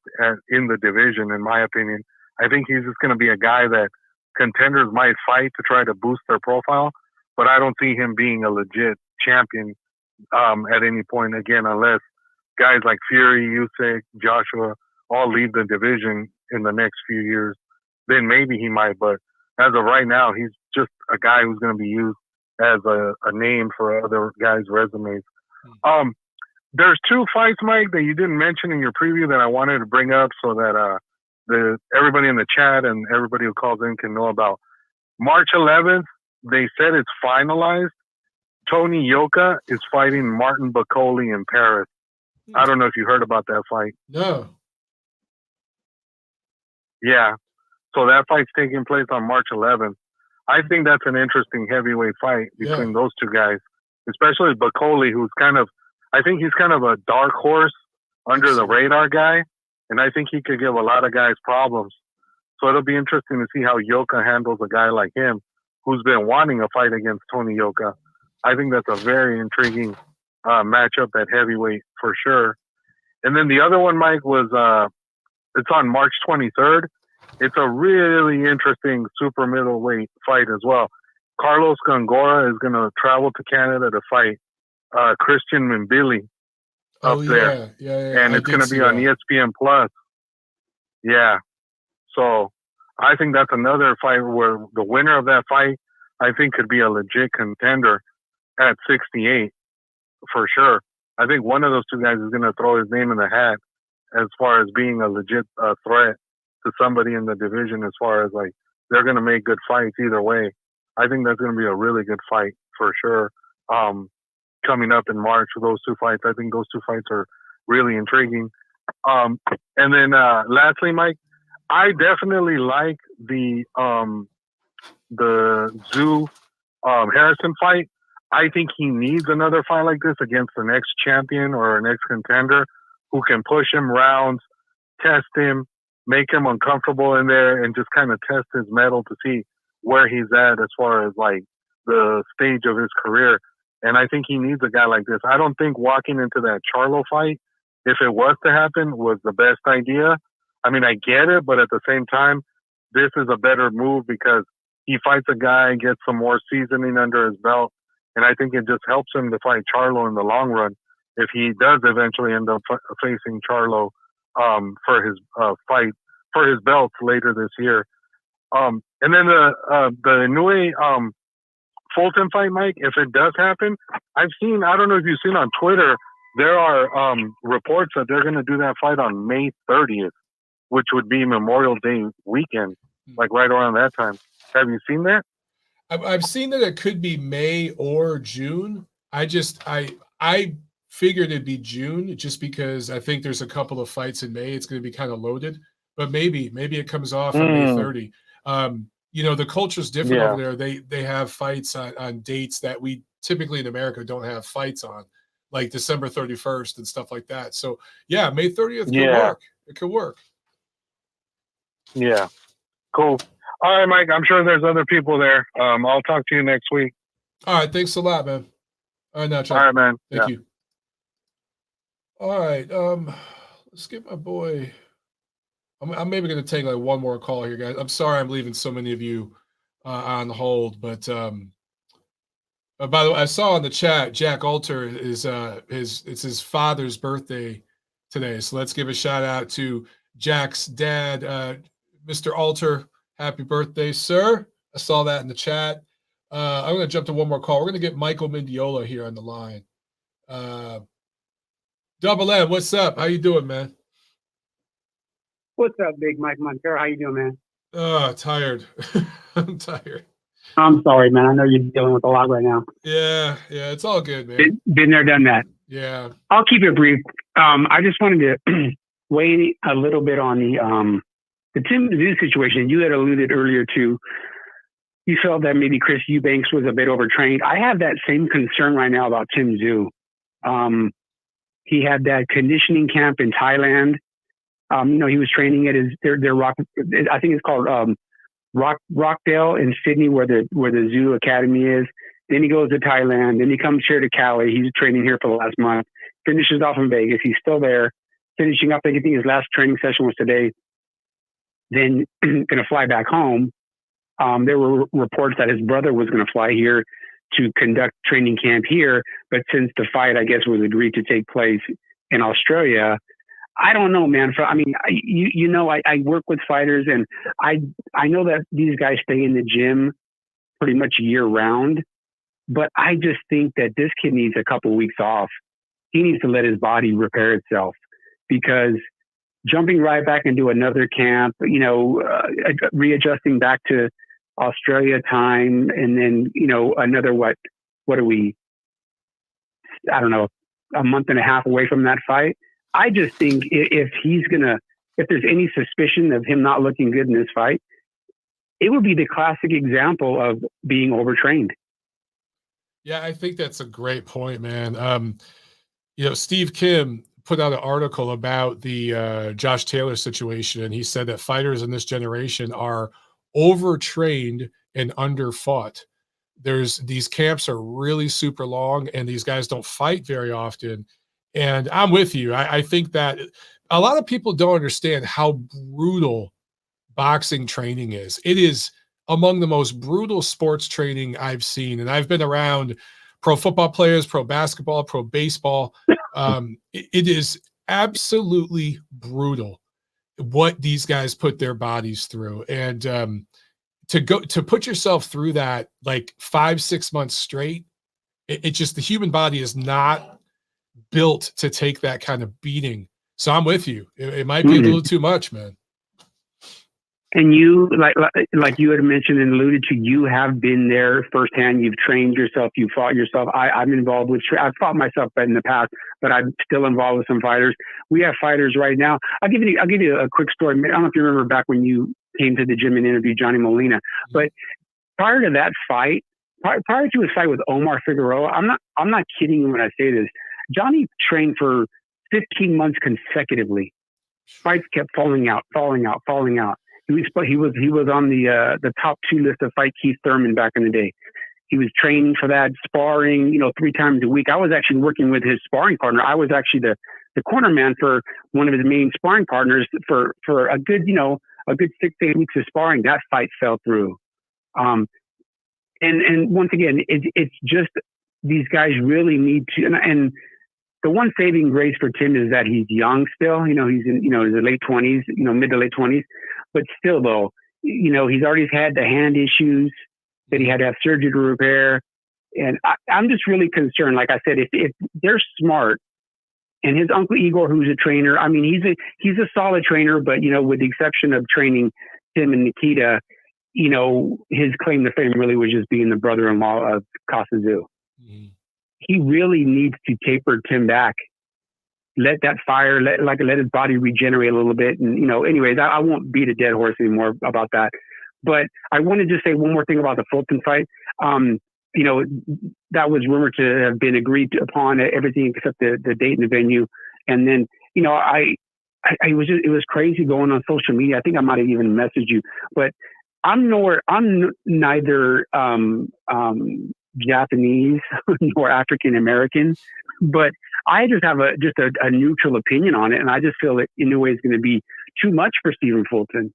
in the division, in my opinion. I think he's just going to be a guy that contenders might fight to try to boost their profile, but I don't see him being a legit champion at any point, again, unless guys like Fury, Usyk, Joshua all leave the division in the next few years. Then maybe he might, but as of right now, he's just a guy who's going to be used as a name for other guys' resumes. There's two fights, Mike, that you didn't mention in your preview that I wanted to bring up so that everybody in the chat and everybody who calls in can know about. March 11th, they said it's finalized. Tony Yoka is fighting Martin Bacoli in Paris. I don't know if you heard about that fight. No. Yeah. So that fight's taking place on March 11th. I think that's an interesting heavyweight fight between those two guys, especially Bacoli, who's I think he's kind of a dark horse under the radar guy, and I think he could give a lot of guys problems. So it'll be interesting to see how Yoka handles a guy like him, who's been wanting a fight against Tony Yoka. I think that's a very intriguing matchup at heavyweight for sure. And then the other one, Mike, was it's on March 23rd. It's a really interesting super middleweight fight as well. Carlos Gongora is going to travel to Canada to fight Christian Mbili up there. Yeah. And it's going to be on ESPN Plus. Yeah. So I think that's another fight where the winner of that fight, I think, could be a legit contender at 68 for sure. I think one of those two guys is going to throw his name in the hat as far as being a legit threat to somebody in the division, as far as like they're going to make good fights either way. I think that's going to be a really good fight for sure. Coming up in March with those two fights, I think those two fights are really intriguing. And then lastly, Mike, I definitely like the Zoo Harrison fight. I think he needs another fight like this against the next champion or an ex-contender who can push him rounds, test him, make him uncomfortable in there, and just kind of test his mettle to see where he's at as far as like the stage of his career. And I think he needs a guy like this. I don't think walking into that Charlo fight, if it was to happen, was the best idea. I mean, I get it, but at the same time, this is a better move because he fights a guy, gets some more seasoning under his belt, and I think it just helps him to fight Charlo in the long run if he does eventually end up facing Charlo for his fight, for his belts later this year. And then the Nui Fulton fight, Mike, if it does happen, I don't know if you've seen on Twitter, there are reports that they're going to do that fight on May 30th, which would be Memorial Day weekend, like right around that time. Have you seen that? I've seen that it could be May or June. I figured it'd be June just because I think there's a couple of fights in May. It's going to be kind of loaded, but maybe it comes off on May 30. The culture's different over there. They have fights on dates that we typically in America don't have fights on, like December 31st and stuff like that. So yeah, May 30th could work. It could work. Yeah. Cool. All right, Mike, I'm sure there's other people there. I'll talk to you next week. All right. Thanks a lot, man. All right, now, Chuck. All right, man. Thank you. All right. Let's get my boy. I'm maybe going to take like one more call here, guys. I'm sorry I'm leaving so many of you on hold, but by the way, I saw in the chat Jack Alter is it's his father's birthday today, so let's give a shout out to Jack's dad, Mr. Alter. Happy birthday, sir! I saw that in the chat. I'm going to jump to one more call. We're going to get Michael Mendiola here on the line. Double M, what's up? How you doing, man? What's up, Big Mike Montero? How you doing, man? Tired. I'm tired. I'm sorry, man. I know you're dealing with a lot right now. Yeah, it's all good, man. Been there, done that. Yeah. I'll keep it brief. I just wanted to weigh a little bit on the Tim Zoo situation. You had alluded earlier to, you felt that maybe Chris Eubank was a bit overtrained. I have that same concern right now about Tim Zoo. He had that conditioning camp in Thailand. He was training at their rock. I think it's called Rockdale in Sydney, where the zoo academy is. Then he goes to Thailand. Then he comes here to Cali. He's training here for the last month. Finishes off in Vegas. He's still there, finishing up. I think his last training session was today. Then going to fly back home. There were reports that his brother was going to fly here to conduct training camp here, but since the fight, I guess, was agreed to take place in Australia, I don't know, man. I work with fighters, and I know that these guys stay in the gym pretty much year round, but I just think that this kid needs a couple weeks off. He needs to let his body repair itself, because jumping right back into another camp, readjusting back to Australia time, and then, another, what are we, I don't know, a month and a half away from that fight. I just think if there's any suspicion of him not looking good in this fight, it would be the classic example of being overtrained. Yeah, I think that's a great point, man. Steve Kim put out an article about the Josh Taylor situation, and he said that fighters in this generation are overtrained and underfought. These camps are really super long, and these guys don't fight very often. And I'm with you. I think that a lot of people don't understand how brutal boxing training is. It is among the most brutal sports training I've seen. And I've been around pro football players, pro basketball, pro baseball. It is absolutely brutal what these guys put their bodies through. And to put yourself through that like 5-6 months straight, it just, the human body is not built to take that kind of beating. So I'm with you. It might be a little too much, man. And you, like you had mentioned and alluded to, you have been there firsthand. You've trained yourself. You fought yourself. I'm involved with. I've fought myself in the past, but I'm still involved with some fighters. We have fighters right now. I'll give you a quick story. I don't know if you remember back when you came to the gym and interviewed Johnny Molina, but prior to that fight, prior to his fight with Omar Figueroa, I'm not kidding you when I say this. Johnny trained for 15 months consecutively. Fights kept falling out. He was on the top 2 list to fight Keith Thurman back in the day. He was training for that, sparring, 3 times a week. I was actually working with his sparring partner. I was actually the corner man for one of his main sparring partners for a good 6 to 8 weeks of sparring. That fight fell through. And once again, it's just, these guys really need to, and the one saving grace for Tim is that he's young still. He's in his late 20s, mid to late 20s. But still, though, he's already had the hand issues that he had to have surgery to repair. And I'm just really concerned. Like I said, if they're smart, and his uncle Igor, who's a trainer, I mean, he's a solid trainer, but with the exception of training Tim and Nikita, his claim to fame really was just being the brother-in-law of Kasazu. Mm-hmm. He really needs to taper Tim back. Let that fire, let his body regenerate a little bit. And, anyways, I won't beat a dead horse anymore about that. But I want to just say one more thing about the Fulton fight. That was rumored to have been agreed upon, everything except the date and the venue. And then, it was crazy going on social media. I think I might have even messaged you, but I'm neither Japanese nor African American, but I just have a neutral opinion on it, and I just feel that Inoue is going to be too much for Stephen Fulton.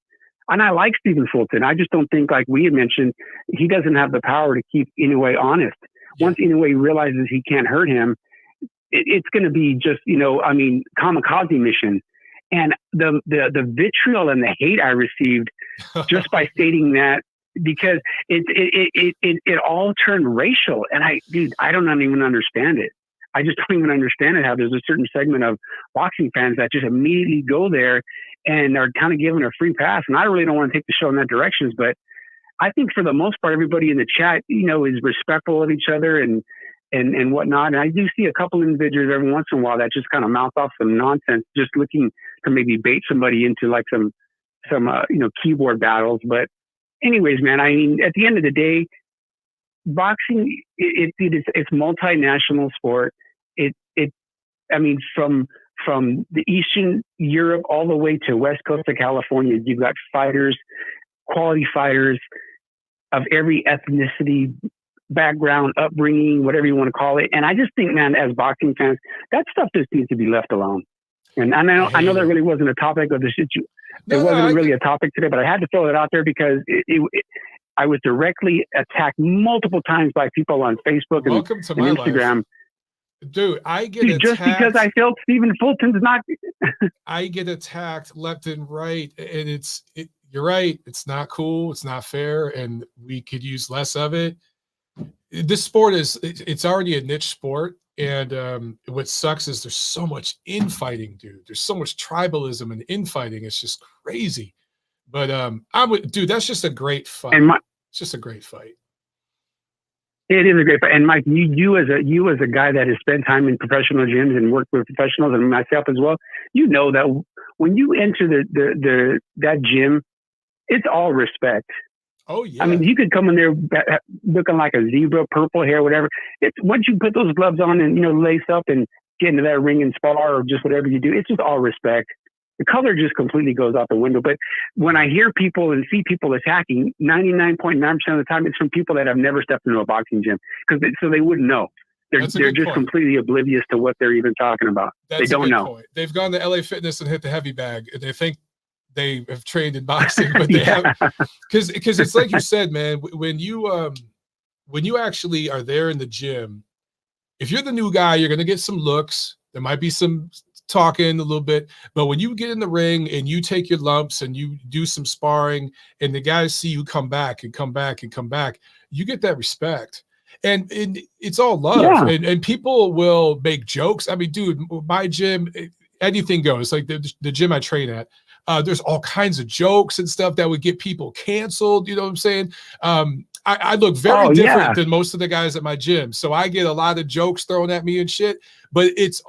And I like Stephen Fulton. I just don't think, like we had mentioned, he doesn't have the power to keep Inoue honest. Yeah. Once Inoue realizes he can't hurt him, it's going to be just kamikaze mission. And the vitriol and the hate I received just by stating that, because it all turned racial, and I don't even understand it. I just don't even understand it, how there's a certain segment of boxing fans that just immediately go there and are kind of given a free pass. And I really don't want to take the show in that direction, but I think for the most part, everybody in the chat, is respectful of each other and whatnot. And I do see a couple individuals every once in a while that just kind of mouth off some nonsense, just looking to maybe bait somebody into like some keyboard battles. But anyways, man, I mean, at the end of the day, boxing, it's multinational sport. I mean, from the Eastern Europe all the way to West Coast of California, you've got fighters, quality fighters of every ethnicity, background, upbringing, whatever you want to call it. And I just think, man, as boxing fans, that stuff just needs to be left alone. And I know that really wasn't a topic of the situation. It wasn't really a topic today, but I had to throw it out there because I was directly attacked multiple times by people on Facebook and Instagram. Life. Dude, I get attacked. Just because I felt Stephen Fulton's not. I get attacked left and right. And you're right. It's not cool. It's not fair. And we could use less of it. This sport it's already a niche sport. And what sucks is there's so much infighting, dude. There's so much tribalism and infighting. It's just crazy. But dude, that's just a great fight. It's just a great fight. It is a great fight. And Mike, you as a guy that has spent time in professional gyms and worked with professionals, and myself as well, you know that when you enter that gym, it's all respect. Oh yeah. I mean, you could come in there looking like a zebra, purple hair, whatever. It's once you put those gloves on and lace up and get into that ring and spar or just whatever you do, it's just all respect. The color just completely goes out the window. But when I hear people and see people attacking, 99.9% of the time, it's from people that have never stepped into a boxing gym so they wouldn't know. They're just completely oblivious to what they're even talking about. They don't know. Point. They've gone to LA Fitness and hit the heavy bag. They think they have trained in boxing, but they haven't. Because it's like you said, man. When you actually are there in the gym, if you're the new guy, you're gonna get some looks. There might be some talking a little bit, but when you get in the ring and you take your lumps and you do some sparring and the guys see you come back, you get that respect. And it's all love. Yeah. And people will make jokes. I mean, dude, my gym, anything goes. Like the gym I train at, there's all kinds of jokes and stuff that would get people canceled. You know what I'm saying? I look very different than most of the guys at my gym. So I get a lot of jokes thrown at me and shit, but it's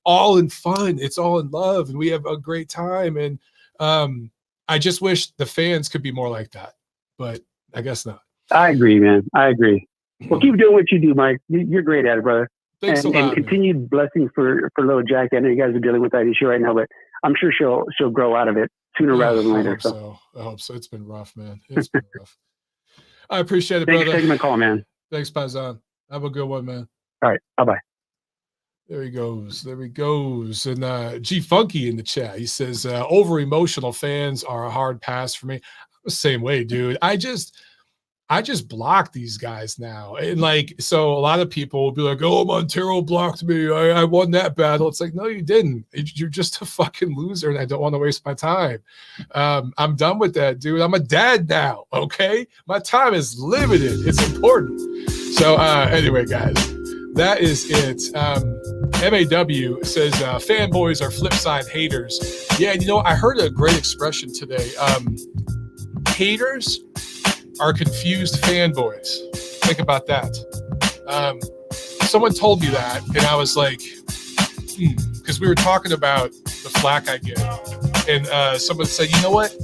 all in fun. It's all in love. And we have a great time. And I just wish the fans could be more like that, but I guess not. I agree, man. I agree. Well, keep doing what you do, Mike. You're great at it, brother. Thanks a lot, and continued blessings for little Jack. I know you guys are dealing with that issue right now, but I'm sure she'll grow out of it sooner rather than later. I hope so. It's been rough, man. It's been rough. I appreciate it, Thanks brother. for taking my call, man. Thanks, Pazan. Have a good one, man. All right. Bye-bye. There he goes. And G Funky in the chat, he says, over emotional fans are a hard pass for me. I'm the same way, dude. I just block these guys now. And so a lot of people will be like, oh, Montero blocked me. I won that battle. It's like, no, you didn't. You're just a fucking loser. And I don't want to waste my time. I'm done with that, dude. I'm a dad now. Okay. My time is limited. It's important. So anyway, guys, that is it. MAW says fanboys are flip side haters. Yeah. And I heard a great expression today. Haters are confused fanboys. Think about that. Someone told me that, and I was like, because we were talking about the flack I get, and someone said, you know what?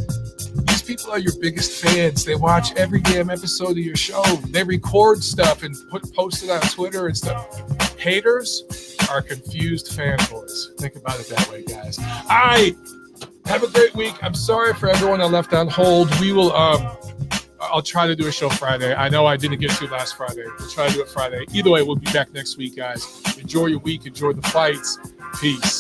These people are your biggest fans. They watch every damn episode of your show. They record stuff and post it on Twitter and stuff. Haters are confused fanboys. Think about it that way, guys. All right. Have a great week. I'm sorry for everyone I left on hold. We will I'll try to do a show Friday. I know I didn't get to last Friday. We'll try to do it Friday. Either way, we'll be back next week, guys. Enjoy your week. Enjoy the fights. Peace.